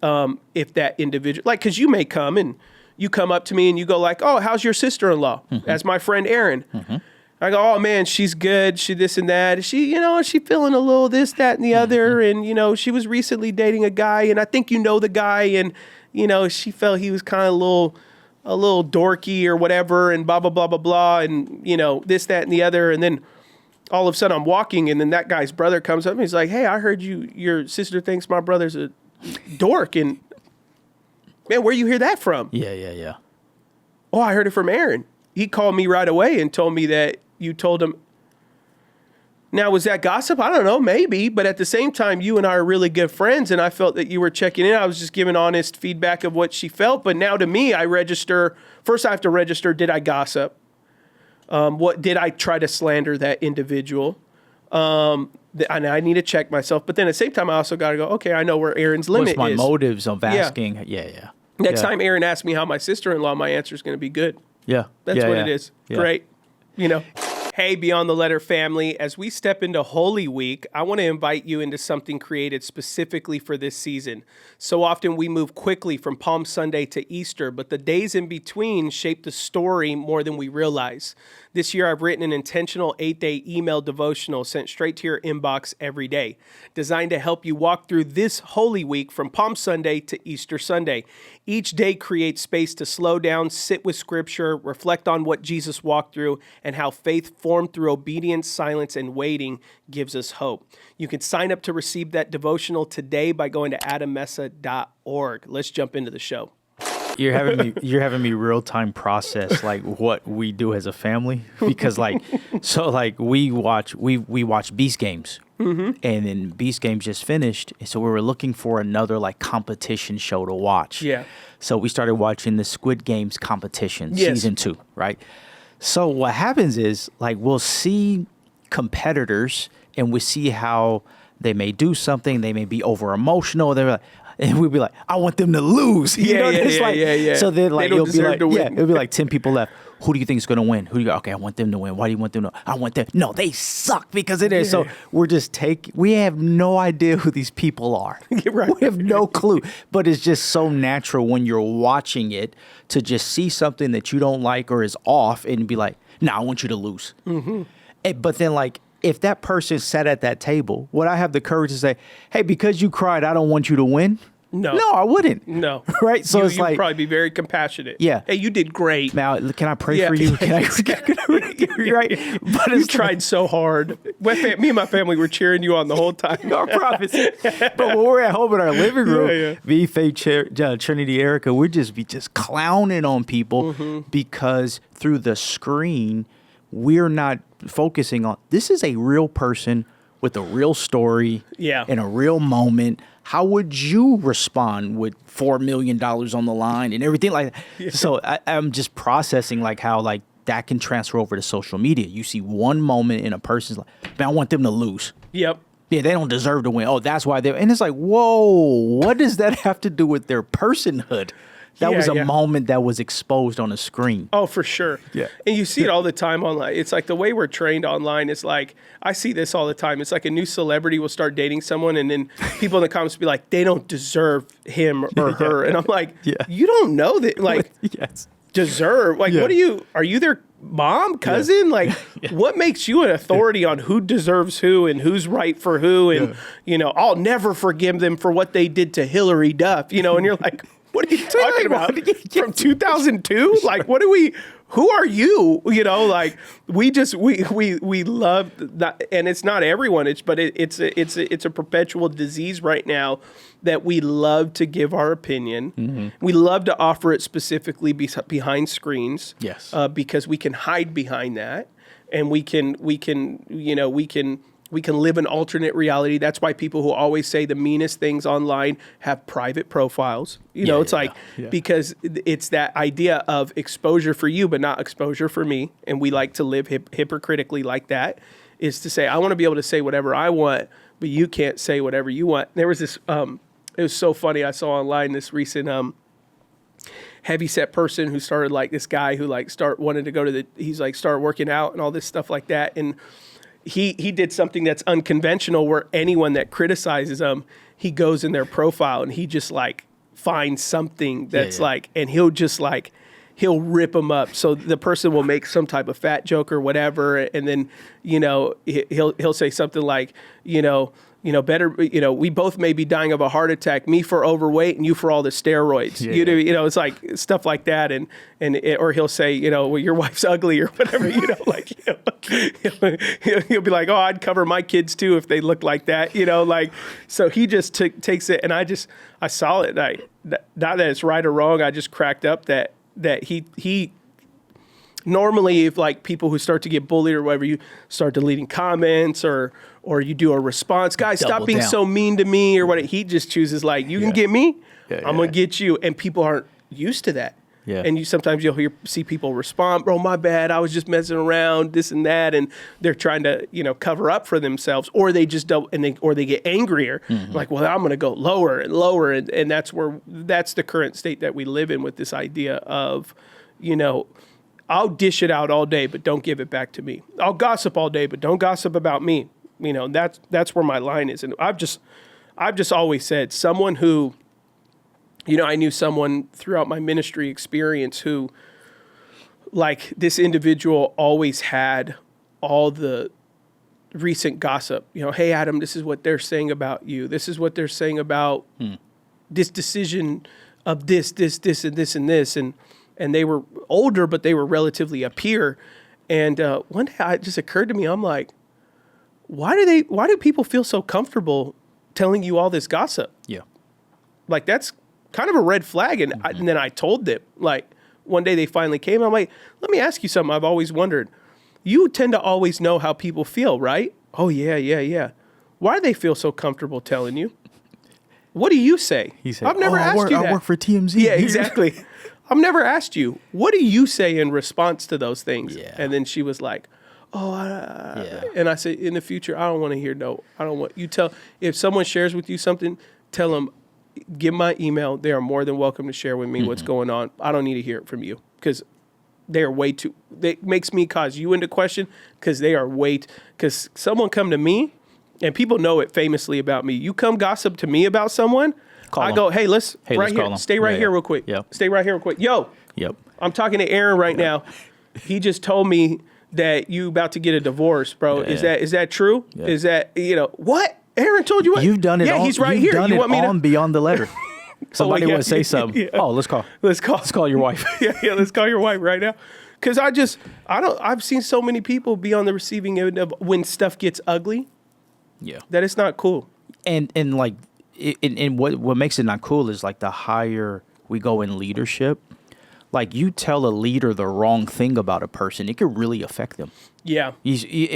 if that individual, like, cause you may come and you come up to me and you go like, oh, how's your sister-in-law? Mm-hmm. As my friend, Erin. Mm-hmm. I go, oh man, she's good. She this and that. She, she feeling a little this, that, and the other. And, she was recently dating a guy and I think the guy and, she felt he was kind of a little dorky or whatever and blah, blah, blah, blah, blah. And, this, that, and the other. And then all of a sudden I'm walking and then that guy's brother comes up and he's like, hey, I heard your sister thinks my brother's a dork. And man, where you hear that from? Yeah. Oh, I heard it from Aaron. He called me right away and told me that you told him. Now, was that gossip? I don't know, maybe. But at the same time, you and I are really good friends, and I felt that you were checking in. I was just giving honest feedback of what she felt. But now to me, I register. First, I have to register, did I gossip? What did I try to slander that individual? And I need to check myself. But then at the same time, I also got to go, okay, I know where Aaron's limit is. What's my motives of asking? Yeah. Next time Aaron asks me how my sister-in-law, my answer is going to be good. Yeah. That's what it is. Yeah. Great. Hey, Beyond the Letter family, as we step into Holy Week, I want to invite you into something created specifically for this season. So often we move quickly from Palm Sunday to Easter, but the days in between shape the story more than we realize. This year, I've written an intentional 8-day email devotional sent straight to your inbox every day, designed to help you walk through this Holy Week from Palm Sunday to Easter Sunday. Each day creates space to slow down, sit with Scripture, reflect on what Jesus walked through, and how faith formed through obedience, silence, and waiting gives us hope. You can sign up to receive that devotional today by going to adammessa.org. Let's jump into the show. You're having me real time process like what we do as a family, because like we watch Beast Games, and then Beast Games just finished, and so we were looking for another like competition show to watch. Yeah. So we started watching the Squid Games competition, season 2, right? So what happens is like we'll see competitors and we see how they may do something, they may be over emotional, they're like. And we'd be like, I want them to lose. You know? Yeah. So then, like, it'll be like, it'll be like 10 people left. Who do you think is going to win? Who do you go? Okay, I want them to win. Why do you want them to? I want them. No, they suck because it is. So we're just we have no idea who these people are. Right. We have no clue. But it's just so natural when you're watching it to just see something that you don't like or is off and be like, no, I want you to lose. But then, like, if that person sat at that table, would I have the courage to say, hey, because you cried, I don't want you to win? No, I wouldn't. No. Right? So you'd like, probably be very compassionate. Yeah. Hey, you did great. Now, can I pray for you? Can right? But You tried so hard. Me and my family were cheering you on the whole time. I promise. But when we're at home in our living room, me, Faith, Trinity, Erica, we'd just be clowning on people because through the screen, we're not focusing on, this is a real person with a real story in a real moment. How would you respond with $4 million on the line and everything like that? Yeah. So I'm just processing like how like that can transfer over to social media. You see one moment in a person's life, man, I want them to lose. Yep. Yeah, they don't deserve to win. Oh, that's why they're, and it's like, whoa, what does that have to do with their personhood? That was a moment that was exposed on a screen. Oh, for sure. Yeah. And you see it all the time online. It's like the way we're trained online is like, I see this all the time. It's like a new celebrity will start dating someone and then people in the comments will be like, they don't deserve him or her. And I'm like, you don't know that, like, deserve. Like, what are you their mom, cousin? Like, what makes you an authority on who deserves who and who's right for who? And, you know, I'll never forgive them for what they did to Hillary Duff, you know, and you're like, what are you talking about? From 2002? Like, who are you? You know, like we love that. And it's not everyone, it's a perpetual disease right now that we love to give our opinion. We love to offer it specifically behind screens. Yes. Because we can hide behind that and we can live an alternate reality. That's why people who always say the meanest things online have private profiles. You know, it's because it's that idea of exposure for you, but not exposure for me. And we like to live hypocritically like that, is to say, I want to be able to say whatever I want, but you can't say whatever you want. There was this, it was so funny. I saw online this recent, heavyset person who started like this guy who like wanted to go to start working out and all this stuff like that. And he did something that's unconventional where anyone that criticizes him, he goes in their profile and he just like finds something that's like, and he'll rip them up. So the person will make some type of fat joke or whatever. And then, you know, he'll say something like, better, we both may be dying of a heart attack, me for overweight and you for all the steroids. It's like stuff like that. Or he'll say, well, your wife's ugly or whatever, he'll be like, oh, I'd cover my kids too if they look like that, so he just takes it. And I saw it. Not that it's right or wrong. I just cracked up that he normally, if like people who start to get bullied or whatever, you start deleting comments or you do a response, guys, stop being so mean to me or what. He just chooses like, you can get me, I'm gonna get you, and people aren't used to that. Yeah. And sometimes you'll see people respond, bro, my bad, I was just messing around, this and that, and they're trying to cover up for themselves, or they just don't, or they get angrier, like, well, I'm gonna go lower and lower, and that's the current state that we live in with this idea of, I'll dish it out all day, but don't give it back to me. I'll gossip all day, but don't gossip about me. That's where my line is. And I've just always said, someone who, I knew someone throughout my ministry experience who, like, this individual always had all the recent gossip. Hey, Adam, this is what they're saying about you. This is what they're saying about this decision of this, and this, and this. And they were older, but they were relatively a peer. And one day it just occurred to me, I'm like, why do people feel so comfortable telling you all this gossip? Yeah. Like, that's kind of a red flag. And, and then I told them, like, one day they finally came. I'm like, let me ask you something I've always wondered. You tend to always know how people feel, right? Oh, yeah. Why do they feel so comfortable telling you? What do you say? He said, I've never asked you that. I work for TMZ. Yeah, exactly. I've never asked you. What do you say in response to those things? Yeah. And then she was like, and I said, in the future, I don't want to hear no. I don't want you if someone shares with you something, tell them, give my email. They are more than welcome to share with me what's going on. I don't need to hear it from you because they're it makes me cause you into question because they are because someone come to me and people know it famously about me. You come gossip to me about someone. I go, hey, let's right here. Stay right here real quick. Yep. Stay right here real quick. Yo. Yep. I'm talking to Aaron right now. He just told me that you about to get a divorce, bro. Yeah. Is that true? Yeah. Is that, what? Aaron told you what? You've done it. Yeah, he's right here. You want me to beyond the letter? Somebody would say something. Yeah. Oh, let's call your wife. yeah, let's call your wife right now. Because I've seen so many people be on the receiving end of when stuff gets ugly. Yeah. That it's not cool. And like, what makes it not cool is like the higher we go in leadership, like you tell a leader the wrong thing about a person, it could really affect them. Yeah.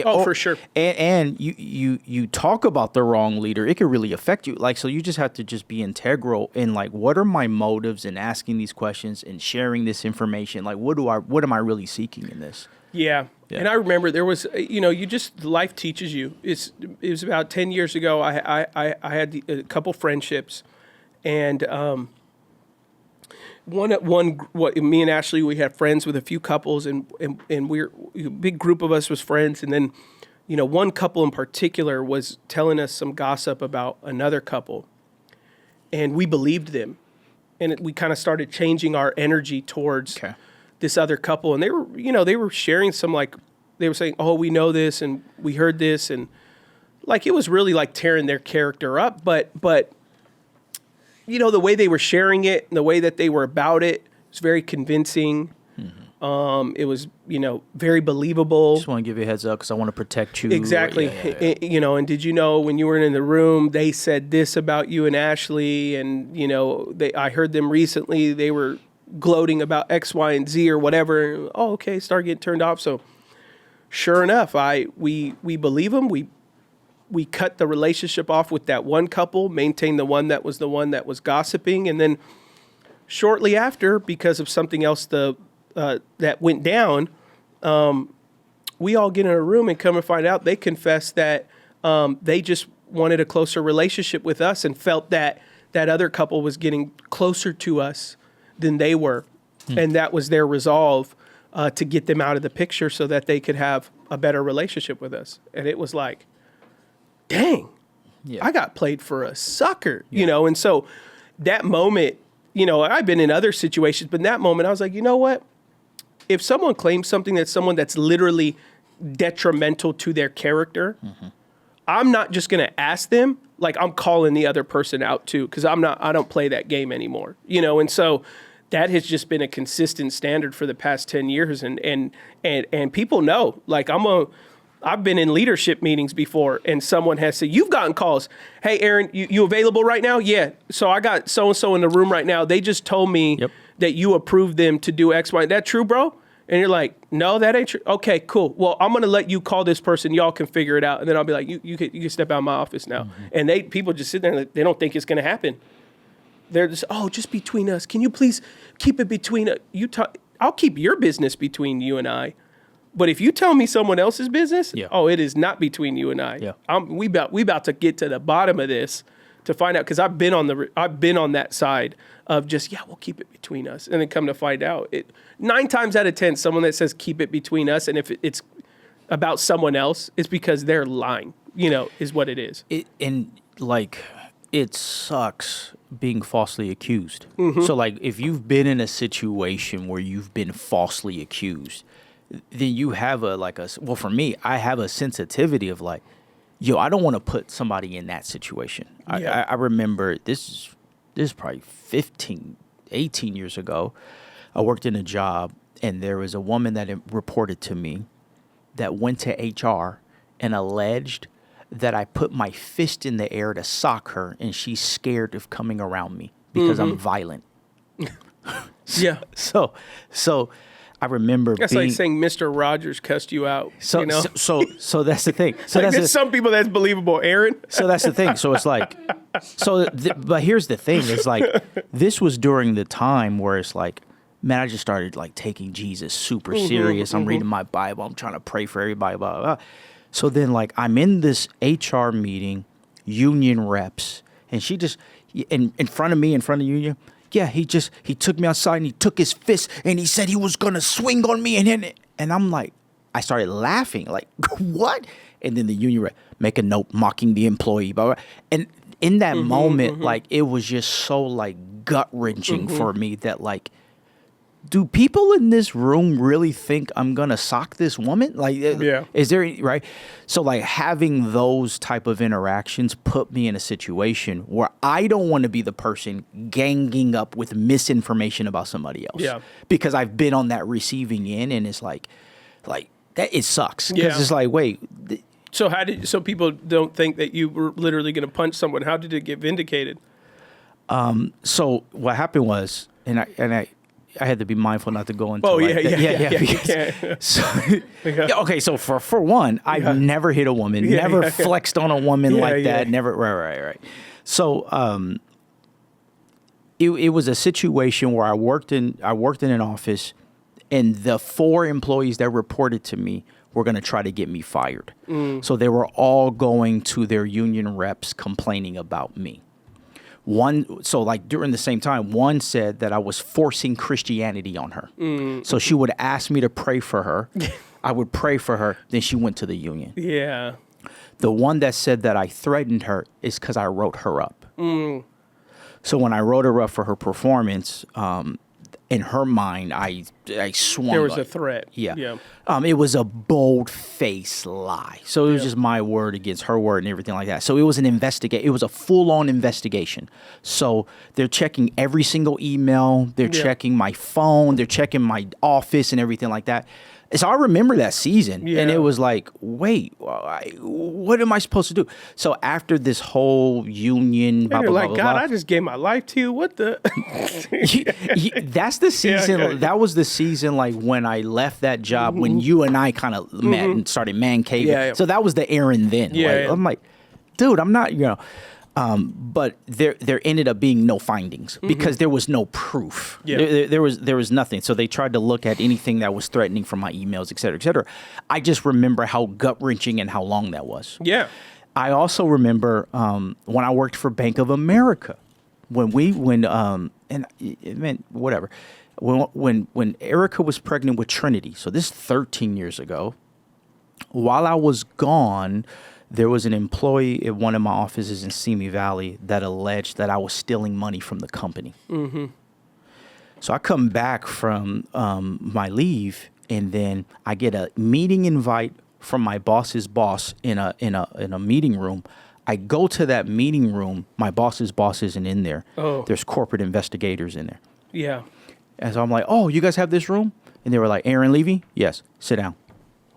For sure. And you talk about the wrong leader, it could really affect you. Like, so you just have to just be integral in like, what are my motives in asking these questions and sharing this information? Like, what am I really seeking in this? Yeah. And I remember there was, life teaches you. It was about 10 years ago. I had a couple friendships, and me and Ashley, we had friends with a few couples, and we're a big group of us was friends. And then, one couple in particular was telling us some gossip about another couple, and we believed them, and we kind of started changing our energy towards this other couple. And they were sharing some, like, they were saying, oh, we know this and we heard this, and like it was really like tearing their character up, but the way they were sharing it and the way that they were about it was very convincing. It was, very believable. Just want to give you a heads up because I want to protect you. Exactly. Yeah. And did you know when you were in the room, they said this about you and Ashley, and, I heard them recently, they were gloating about X, Y, and Z or whatever. Oh, okay. Start getting turned off. So sure enough, we believe them. We cut the relationship off with that one couple, maintained the one that was gossiping. And then shortly after, because of something else that went down, we all get in a room and come and find out they confessed that they just wanted a closer relationship with us and felt that other couple was getting closer to us than they were. And that was their resolve to get them out of the picture so that they could have a better relationship with us. And it was like, dang, I got played for a sucker, And so that moment, I've been in other situations, but in that moment I was like, you know what? If someone claims something that's someone that's literally detrimental to their character, I'm not just going to ask them. Like, I'm calling the other person out too, because I don't play that game anymore, And so that has just been a consistent standard for the past 10 years. And people know, like, I've been in leadership meetings before, and someone has said, you've gotten calls. Hey, Aaron, you available right now? Yeah. So I got so-and-so in the room right now. They just told me that you approved them to do X, Y. That true, bro? And you're like, no, that ain't true. Okay, cool. Well, I'm going to let you call this person. Y'all can figure it out. And then I'll be like, you can step out of my office now. And people just sit there and they don't think it's going to happen. They're just, just between us. Can you please keep it between us? I'll keep your business between you and I. But if you tell me someone else's business, it is not between you and I. Yeah. We about to get to the bottom of this to find out, because I've been on that side of just, we'll keep it between us, and then come to find out, 9 times out of 10, someone that says keep it between us, and if it's about someone else, it's because they're lying. Is what it is. It sucks being falsely accused. So like, if you've been in a situation where you've been falsely accused, then you have for me, I have a sensitivity of like, I don't want to put somebody in that situation. I remember this is probably 15, 18 years ago. I worked in a job, and there was a woman that reported to me, that went to HR and alleged that I put my fist in the air to sock her, and she's scared of coming around me because I'm violent. Yeah. So I remember that's being, like saying Mr. Rogers cussed you out. So you know? so that's the thing. So like, there's some people that's believable, Aaron. So that's the thing. So it's like, but here's the thing. It's like, this was during the time where it's like, man, I just started like taking Jesus super serious. I'm reading my Bible. I'm trying to pray for everybody, blah, blah, blah. So then like I'm in this HR meeting, union reps, and she just, in front of me, in front of union, yeah, he took me outside and he took his fist and he said he was going to swing on me. And I'm like, I started laughing, like, what? And then the union rep, make a note, mocking the employee, blah, blah. And in that moment, like, it was just so like gut wrenching for me that like, do people in this room really think I'm going to sock this woman? Like, is there, right? So like having those type of interactions put me in a situation where I don't want to be the person ganging up with misinformation about somebody else. Yeah. Because I've been on that receiving end, and it's like that, it sucks. Because it's like, wait. So people don't think that you were literally going to punch someone. How did it get vindicated? So what happened was, and I had to be mindful not to go into. So for one, I've never hit a woman, never flexed on a woman like that, never. Right. So it was a situation where I worked in an office, and the 4 employees that reported to me were going to try to get me fired. So they were all going to their union reps complaining about me. So like during the same time, one said that I was forcing Christianity on her. So she would ask me to pray for her. I would pray for her. Then she went to the union. Yeah. The one that said that I threatened her is because I wrote her up. So when I wrote her up for her performance, in her mind, I swung. There was a threat. Yeah. It was a bold-faced lie. So it was just my word against her word and everything like that. So it was an investigation. It was a full-on investigation. So they're checking every single email. They're checking my phone. They're checking my office and everything like that. So I remember that season, and it was like, wait, what am I supposed to do? So after this whole union, blah, you're blah, like, blah, God, blah, I just gave my life to you. What the? That's the season. That was the season, like when I left that job, when you and I kind of met and started man caving. So that was the Aaron then. I'm like, dude, I'm not, but there ended up being no findings because there was no proof. There was nothing. So they tried to look at anything that was threatening from my emails, et cetera, et cetera. I just remember how gut wrenching and how long that was. Yeah. I also remember when I worked for Bank of America, when Erica was pregnant with Trinity. So this is 13 years ago. While I was gone, there was an employee at one of my offices in Simi Valley that alleged that I was stealing money from the company. So I come back from my leave, and then I get a meeting invite from my boss's boss in a meeting room. I go to that meeting room. My boss's boss isn't in there. There's corporate investigators in there. Yeah. And so I'm like, oh, you guys have this room? And they were like, Aaron Levy? Yes. Sit down.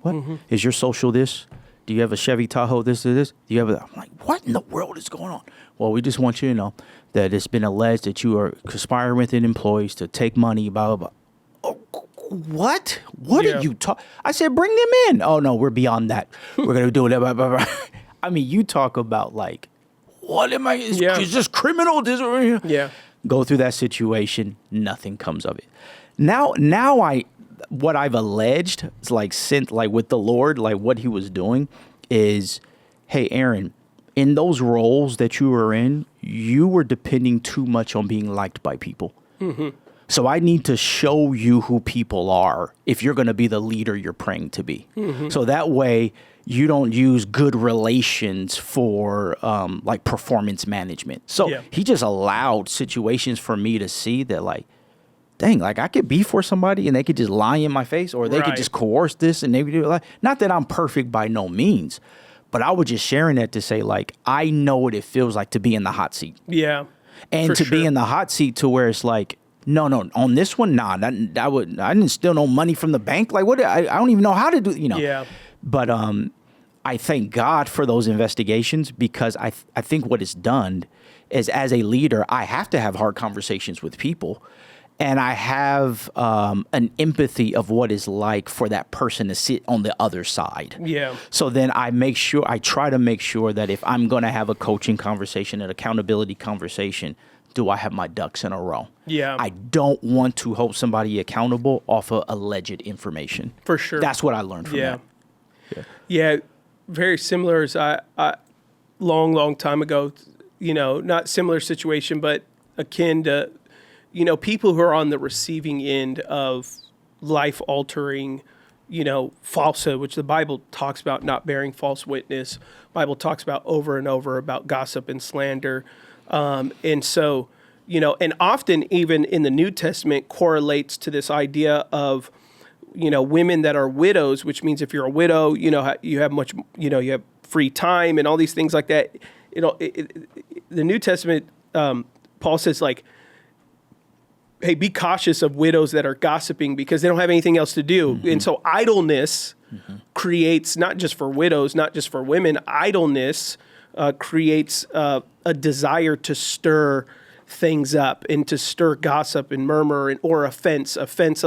What? Is your social this? Do you have a Chevy Tahoe, this or this? Do you have a... I'm like, what in the world is going on? Well, we just want you to know that it's been alleged that you are conspiring with employees to take money, blah, blah, blah. Oh, what? What are you talking... I said, bring them in. Oh, no, we're beyond that. We're going to do it. Blah, blah, blah. I mean, you talk about like, what am I... Is this criminal? Go through that situation. Nothing comes of it. Now what I've alleged is like with the Lord, like what he was doing is, hey, Aaron, in those roles that you were in, you were depending too much on being liked by people. So I need to show you who people are if you're going to be the leader you're praying to be. So that way you don't use good relations for like performance management. So he just allowed situations for me to see that like, dang, like I could be for somebody and they could just lie in my face, or they could just coerce this and they would do it. Like, not that I'm perfect by no means, but I was just sharing that to say like, I know what it feels like to be in the hot seat. Yeah. And to be in the hot seat to where it's like, no, on this one, nah, I didn't steal no money from the bank. Like what? I don't even know how to do, But I thank God for those investigations, because I think what it's done is, as a leader, I have to have hard conversations with people. And I have an empathy of what it's like for that person to sit on the other side. Yeah. So then I try to make sure that if I'm going to have a coaching conversation, an accountability conversation, do I have my ducks in a row? Yeah. I don't want to hold somebody accountable off of alleged information. For sure. That's what I learned from that. Yeah. Very similar as I long time ago, not similar situation, but akin to, people who are on the receiving end of life-altering, falsehood, which the Bible talks about not bearing false witness. Bible talks about over and over about gossip and slander. And so, and often even in the New Testament correlates to this idea of, women that are widows, which means if you're a widow, you have much, you have free time and all these things like that. The New Testament, Paul says, like, hey, be cautious of widows that are gossiping because they don't have anything else to do. Mm-hmm. And so idleness creates, not just for widows, not just for women, idleness creates a desire to stir things up and to stir gossip and murmur or offense. Offense,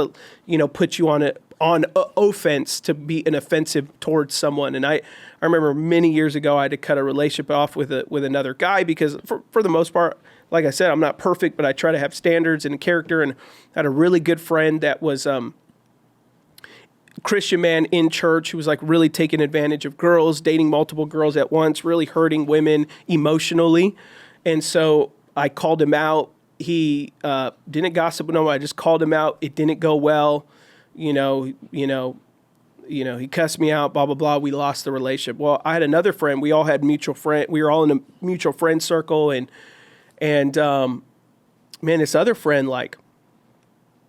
puts you on offense to be an offensive towards someone. And I remember many years ago, I had to cut a relationship off with another guy because for the most part, like I said, I'm not perfect, but I try to have standards and character. And I had a really good friend that was Christian man in church who was like really taking advantage of girls, dating multiple girls at once, really hurting women emotionally. And so I called him out. He didn't gossip with no one. I just called him out. It didn't go well. He cussed me out, blah, blah, blah. We lost the relationship. Well, I had another friend. We all had mutual friend. We were all in a mutual friend circle. And this other friend, like,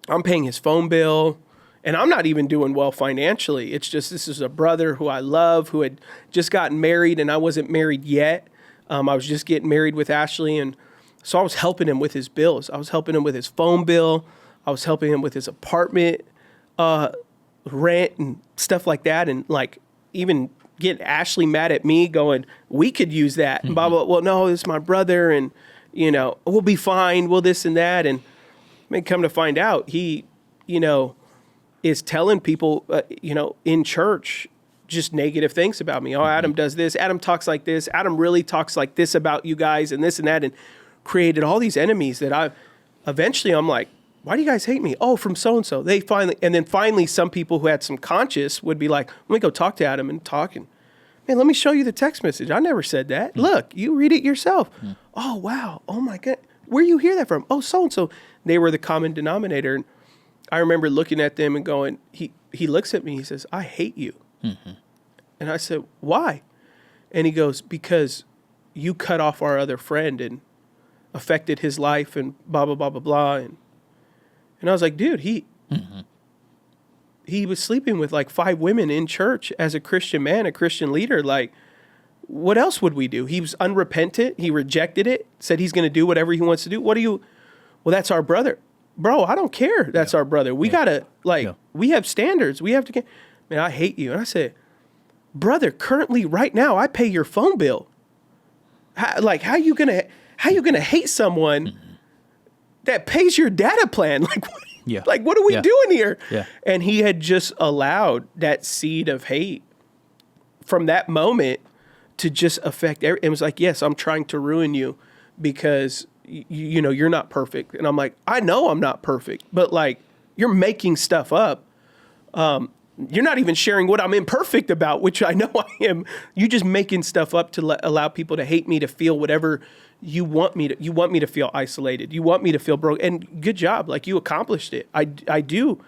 I'm paying his phone bill and I'm not even doing well financially. It's just, this is a brother who I love, who had just gotten married and I wasn't married yet. I was just getting married with Ashley. And so I was helping him with his bills. I was helping him with his phone bill. I was helping him with his apartment rent and stuff like that. And like even get Ashley mad at me going, we could use that. And blah, blah, blah. Well, no, it's my brother. And, we'll be fine. We'll this and that. And come to find out, he, is telling people, in church, just negative things about me. Oh, Adam does this. Adam talks like this. Adam really talks like this about you guys and this and that. And created all these enemies that eventually I'm like, why do you guys hate me? Oh, from so-and-so. And then finally some people who had some conscience would be like, let me go talk to Adam and talk. And man, let me show you the text message. I never said that. Look, you read it yourself. Oh, wow. Oh my God. Where you hear that from? Oh, so-and-so. They were the common denominator. And I remember looking at them and going, he looks at me, he says, I hate you. And I said, why? And he goes, because you cut off our other friend and affected his life and blah, blah, blah, blah, blah. And I was like, dude, he was sleeping with like 5 women in church as a Christian man, a Christian leader. Like, what else would we do? He was unrepentant. He rejected it, said he's going to do whatever he wants to do. Well, that's our brother. Bro, I don't care. That's our brother. We got to, we have standards. We have to, man, I hate you. And I said, brother, currently right now, I pay your phone bill. How you going to hate someone that pays your data plan? Like, what are we doing here? Yeah. And he had just allowed that seed of hate from that moment to just affect everything. It was like, yes, I'm trying to ruin you because you're not perfect. And I'm like, I know I'm not perfect, but like, you're making stuff up. You're not even sharing what I'm imperfect about, which I know I am. You're just making stuff up to allow people to hate me, to feel whatever you want me to feel isolated. You want me to feel broken. And good job. Like, you accomplished it. I do,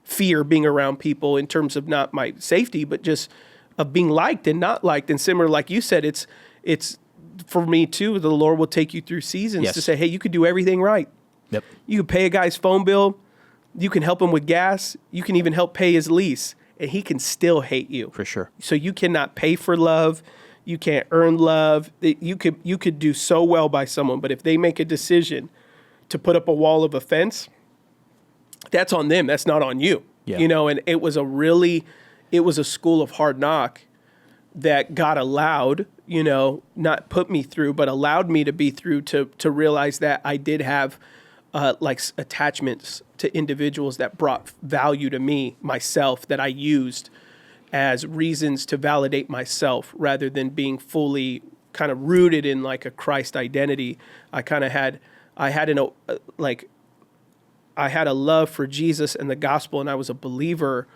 fear being around people in terms of not my safety, but just of being liked and not liked. And similar, like you said, it's for me too, the Lord will take you through seasons to say, hey, you could do everything right. Yep. You can pay a guy's phone bill. You can help him with gas. You can even help pay his lease, and he can still hate you. For sure. So you cannot pay for love. You can't earn love. You could do so well by someone, but if they make a decision to put up a wall of offense, that's on them. That's not on you. Yeah. And it was a really it was a school of hard knock that God allowed, not put me through, but allowed me to be through to realize that I did have attachments to individuals that brought value to me, myself, that I used as reasons to validate myself rather than being fully kind of rooted in like a Christ identity. I had a love for Jesus and the gospel, and I was a believer,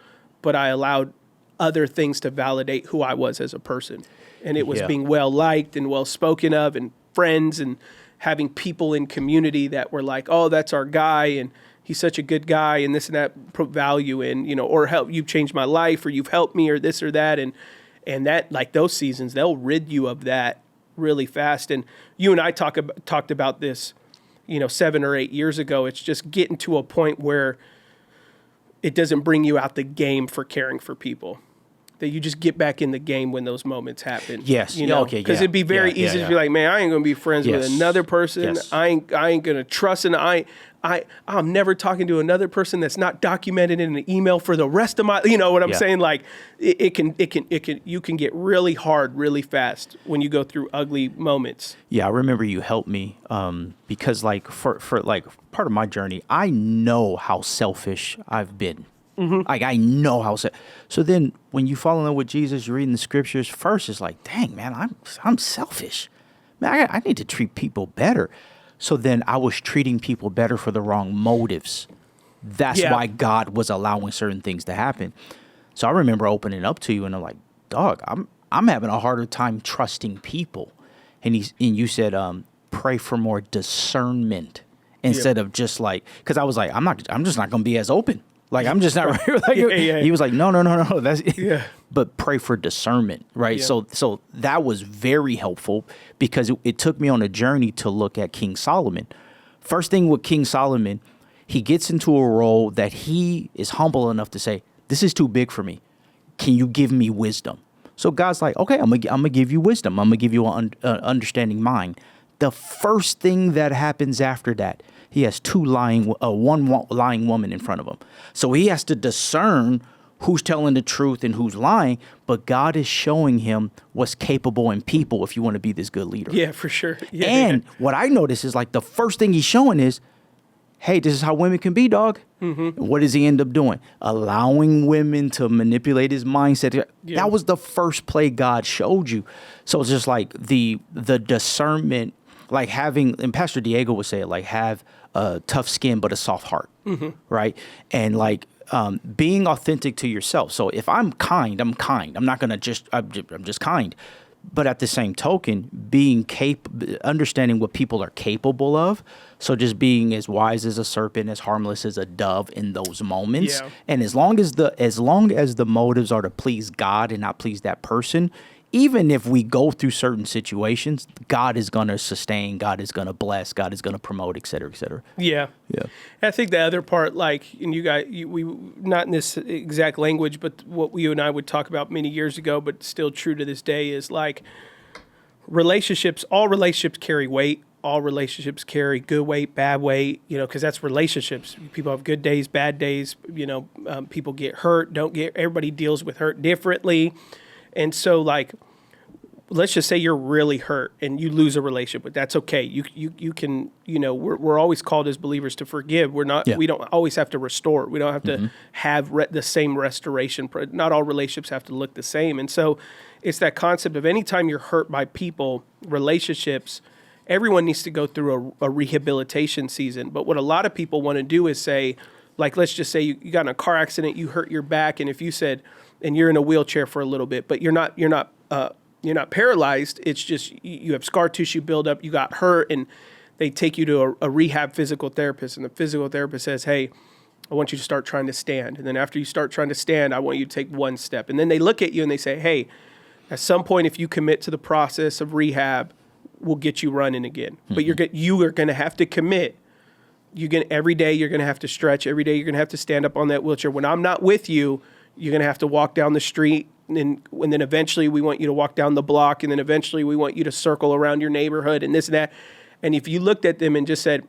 but I allowed other things to validate who I was as a person. And it was being well liked and well spoken of, and friends, and having people in community that were like, oh, that's our guy, and he's such a good guy, and this and that, put value in, or help, you've changed my life, or you've helped me, or this or that. And that, like those seasons, they'll rid you of that really fast. And you and I talked about this, 7 or 8 years ago. It's just getting to a point where it doesn't bring you out the game for caring for people. That you just get back in the game when those moments happen. Yes. Okay. Because it'd be very easy to be like, man, I ain't gonna be friends with another person. Yes. I ain't gonna trust, and I'm never talking to another person that's not documented in an email for the rest of my. You know what I'm saying? Like you can get really hard really fast when you go through ugly moments. Yeah, I remember you helped me because like for like part of my journey, I know how selfish I've been. Mm-hmm. Like I know how. So then, when you fall in love with Jesus, you're reading the scriptures. First, it's like, dang man, I'm selfish. Man, I need to treat people better. So then, I was treating people better for the wrong motives. That's why God was allowing certain things to happen. So I remember opening up to you, and I'm like, dog, I'm having a harder time trusting people. And you said, pray for more discernment instead of just like, because I was like, I'm just not going to be as open. Like, I'm just not right. He was like, no. That's But pray for discernment, right? Yeah. So that was very helpful because it took me on a journey to look at King Solomon. First thing with King Solomon, he gets into a role that he is humble enough to say, this is too big for me. Can you give me wisdom? So God's like, okay, I'm gonna give you wisdom. I'm gonna give you an understanding mind. The first thing that happens after that, he has one lying woman in front of him. So he has to discern who's telling the truth and who's lying, but God is showing him what's capable in people if you want to be this good leader. Yeah, for sure. Yeah, and what I notice is like the first thing he's showing is, hey, this is how women can be, dog. Mm-hmm. What does he end up doing? Allowing women to manipulate his mindset. Yeah. That was the first play God showed you. So it's just like the discernment, like having, and Pastor Diego would say it, like have a tough skin but a soft heart, right? And like being authentic to yourself. So if I'm kind, I'm kind. I'm not gonna I'm just kind. But at the same token, being understanding what people are capable of. So just being as wise as a serpent, as harmless as a dove in those moments. Yeah. And as long as the motives are to please God and not please that person, even if we go through certain situations, God is going to sustain, God is going to bless, God is going to promote, et cetera, et cetera. Yeah. Yeah. I think the other part, like, and we not in this exact language, but what you and I would talk about many years ago, but still true to this day, is like relationships, all relationships carry weight. All relationships carry good weight, bad weight, because that's relationships. People have good days, bad days, people get hurt, everybody deals with hurt differently. And so, like, let's just say you're really hurt and you lose a relationship, but that's okay. You can, we're always called as believers to forgive. We don't always have to restore. We don't have to have the same restoration. Not all relationships have to look the same. And so it's that concept of anytime you're hurt by people, relationships, everyone needs to go through a rehabilitation season. But what a lot of people want to do is say, like, let's just say you got in a car accident, you hurt your back, and if you said, and you're in a wheelchair for a little bit, but you're not paralyzed. It's just you have scar tissue buildup. You got hurt, and they take you to a rehab physical therapist, and the physical therapist says, "Hey, I want you to start trying to stand." And then after you start trying to stand, I want you to take one step. And then they look at you and they say, "Hey, at some point, if you commit to the process of rehab, we'll get you running again." Mm-hmm. But you are going to have to commit. Every day you're going to have to stretch. Every day you're going to have to stand up on that wheelchair. When I'm not with you, you're going to have to walk down the street, and then eventually we want you to walk down the block, and then eventually we want you to circle around your neighborhood and this and that. And if you looked at them and just said,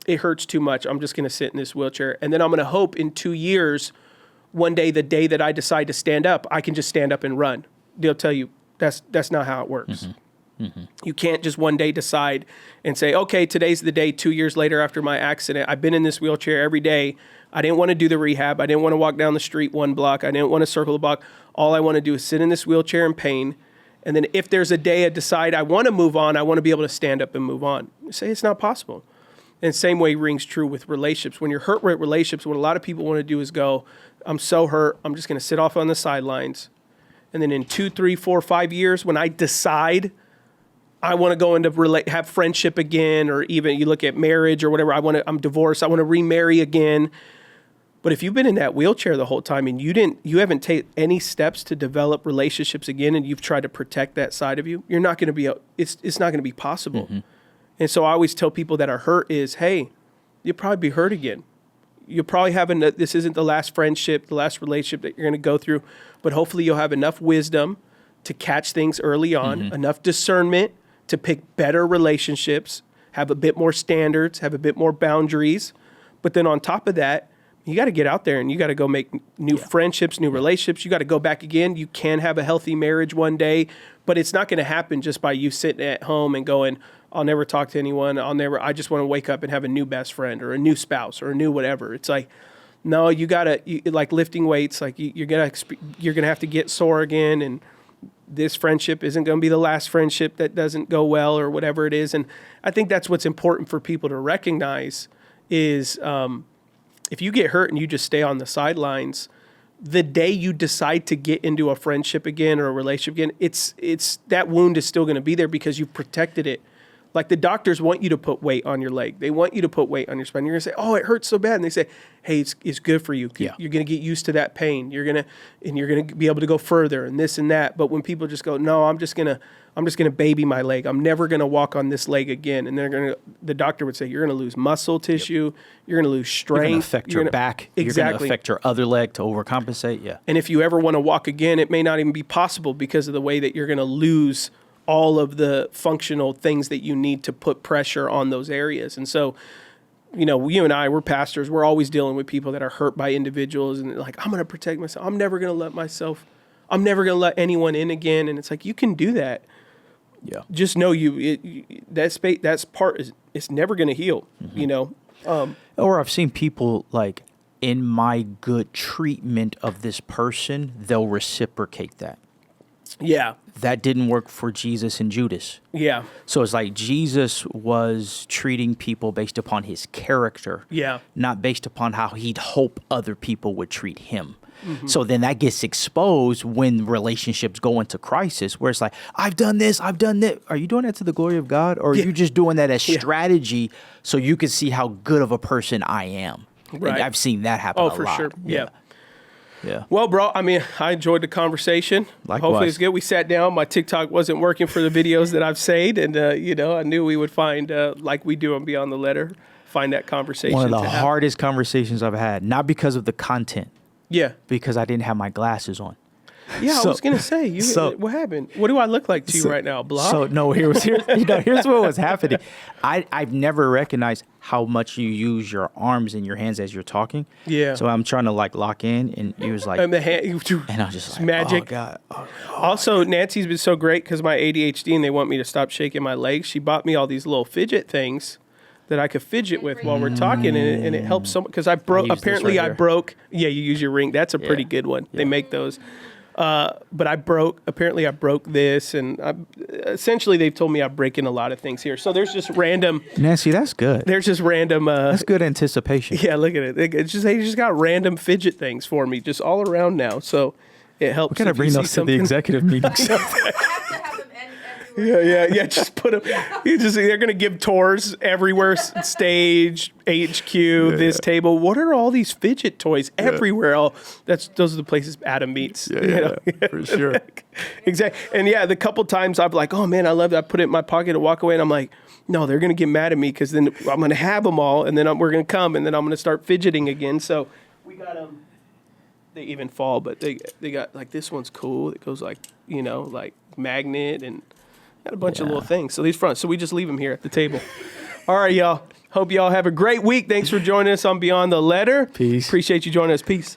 it hurts too much, I'm just going to sit in this wheelchair, and then I'm going to hope in 2 years one day, the day that I decide to stand up, I can just stand up and run. They'll tell you that's not how it works. You can't just one day decide and say, okay, today's the day 2 years later after my accident. I've been in this wheelchair every day. I didn't want to do the rehab. I didn't want to walk down the street 1 block. I didn't want to circle the block. All I want to do is sit in this wheelchair in pain. And then if there's a day I decide I want to move on, I want to be able to stand up and move on. You say it's not possible. And the same way rings true with relationships. When you're hurt with relationships, what a lot of people want to do is go, I'm so hurt, I'm just going to sit off on the sidelines. And then in 2, 3, 4, 5 years, when I decide I want to go into have friendship again, or even you look at marriage or whatever, I'm divorced, I want to remarry again. But if you've been in that wheelchair the whole time and you haven't taken any steps to develop relationships again, and you've tried to protect that side of you, you're not going to be, it's not going to be possible. And so I always tell people that are hurt is, hey, you'll probably be hurt again. You'll probably have this isn't the last friendship, the last relationship that you're going to go through, but hopefully you'll have enough wisdom to catch things early on, enough discernment to pick better relationships, have a bit more standards, have a bit more boundaries. But then on top of that, you got to get out there and you got to go make new friendships, new relationships. You got to go back again. You can have a healthy marriage one day, but it's not going to happen just by you sitting at home and going, I'll never talk to anyone. I just want to wake up and have a new best friend or a new spouse or a new whatever. It's like, no, you got to, like lifting weights, like you're going to have to get sore again. And this friendship isn't going to be the last friendship that doesn't go well or whatever it is. And I think that's what's important for people to recognize is if you get hurt and you just stay on the sidelines, the day you decide to get into a friendship again or a relationship again, it's that wound is still going to be there because you've protected it. Like the doctors want you to put weight on your leg. They want you to put weight on your spine. You're going to say, oh, it hurts so bad. And they say, hey, it's good for you. Yeah. You're going to get used to that pain. You're going to be able to go further and this and that. But when people just go, no, I'm just going to baby my leg. I'm never going to walk on this leg again. And the doctor would say, you're going to lose muscle tissue. You're going to lose strength. You're going to affect your back. Exactly. You're going to affect your other leg to overcompensate. Yeah. And if you ever want to walk again, it may not even be possible because of the way that you're going to lose all of the functional things that you need to put pressure on those areas. And so, you and I, we're pastors. We're always dealing with people that are hurt by individuals and like, I'm going to protect myself. I'm never going to let anyone in again. And it's like, you can do that. Yeah. Just know that's part it's never going to heal, Or I've seen people like in my good treatment of this person, they'll reciprocate that. Yeah. That didn't work for Jesus and Judas. Yeah. So it's like Jesus was treating people based upon his character. Yeah. Not based upon how he'd hope other people would treat him. So then that gets exposed when relationships go into crisis where it's like, I've done this, I've done that. Are you doing that to the glory of God? Or are you just doing that as strategy so you can see how good of a person I am? Right. And I've seen that happen a lot. Oh, for sure. Yeah. Yeah. Well, bro, I enjoyed the conversation. Likewise. Hopefully it's good. We sat down. My TikTok wasn't working for the videos that I've saved. And, I knew we would find, like we do on Beyond the Letter, find that conversation. One of the hardest conversations I've had, not because of the content. Yeah. Because I didn't have my glasses on. Yeah, I was going to say, what happened? What do I look like to you right now, Block? So, no, here's what was happening. I've never recognized how much you use your arms and your hands as you're talking. Yeah. So I'm trying to lock in, and he was like, and I was just like, magic. Oh, God. Oh, also, Nancy's been so great because my ADHD and they want me to stop shaking my legs. She bought me all these little fidget things that I could fidget with while we're talking, and it helps so much because I broke. Apparently, I broke. Yeah, you use your ring. That's a pretty good one. Yeah. They make those. But I broke this, and essentially they've told me I'm breaking a lot of things here. So there's just random. Nancy, that's good. There's just random. That's good anticipation. Yeah, look at it. They just got random fidget things for me just all around now. So it helps. We're gonna bring those to the executive meetings. Yeah. Just put them. They're gonna give tours everywhere. Stage, HQ, this table. What are all these fidget toys everywhere? Those are the places Adam meets. For sure. Exactly. And the couple times I'm like, oh man, I love that. I put it in my pocket and walk away, and I'm like, no, they're gonna get mad at me because then I'm gonna have them all, and then we're gonna come, and then I'm gonna start fidgeting again. So we got them. They even fall, but they got like this one's cool. It goes like magnet and. Got a bunch of little things. So these fronts. So we just leave them here at the table. All right, y'all. Hope y'all have a great week. Thanks for joining us on Beyond the Letter. Peace. Appreciate you joining us. Peace.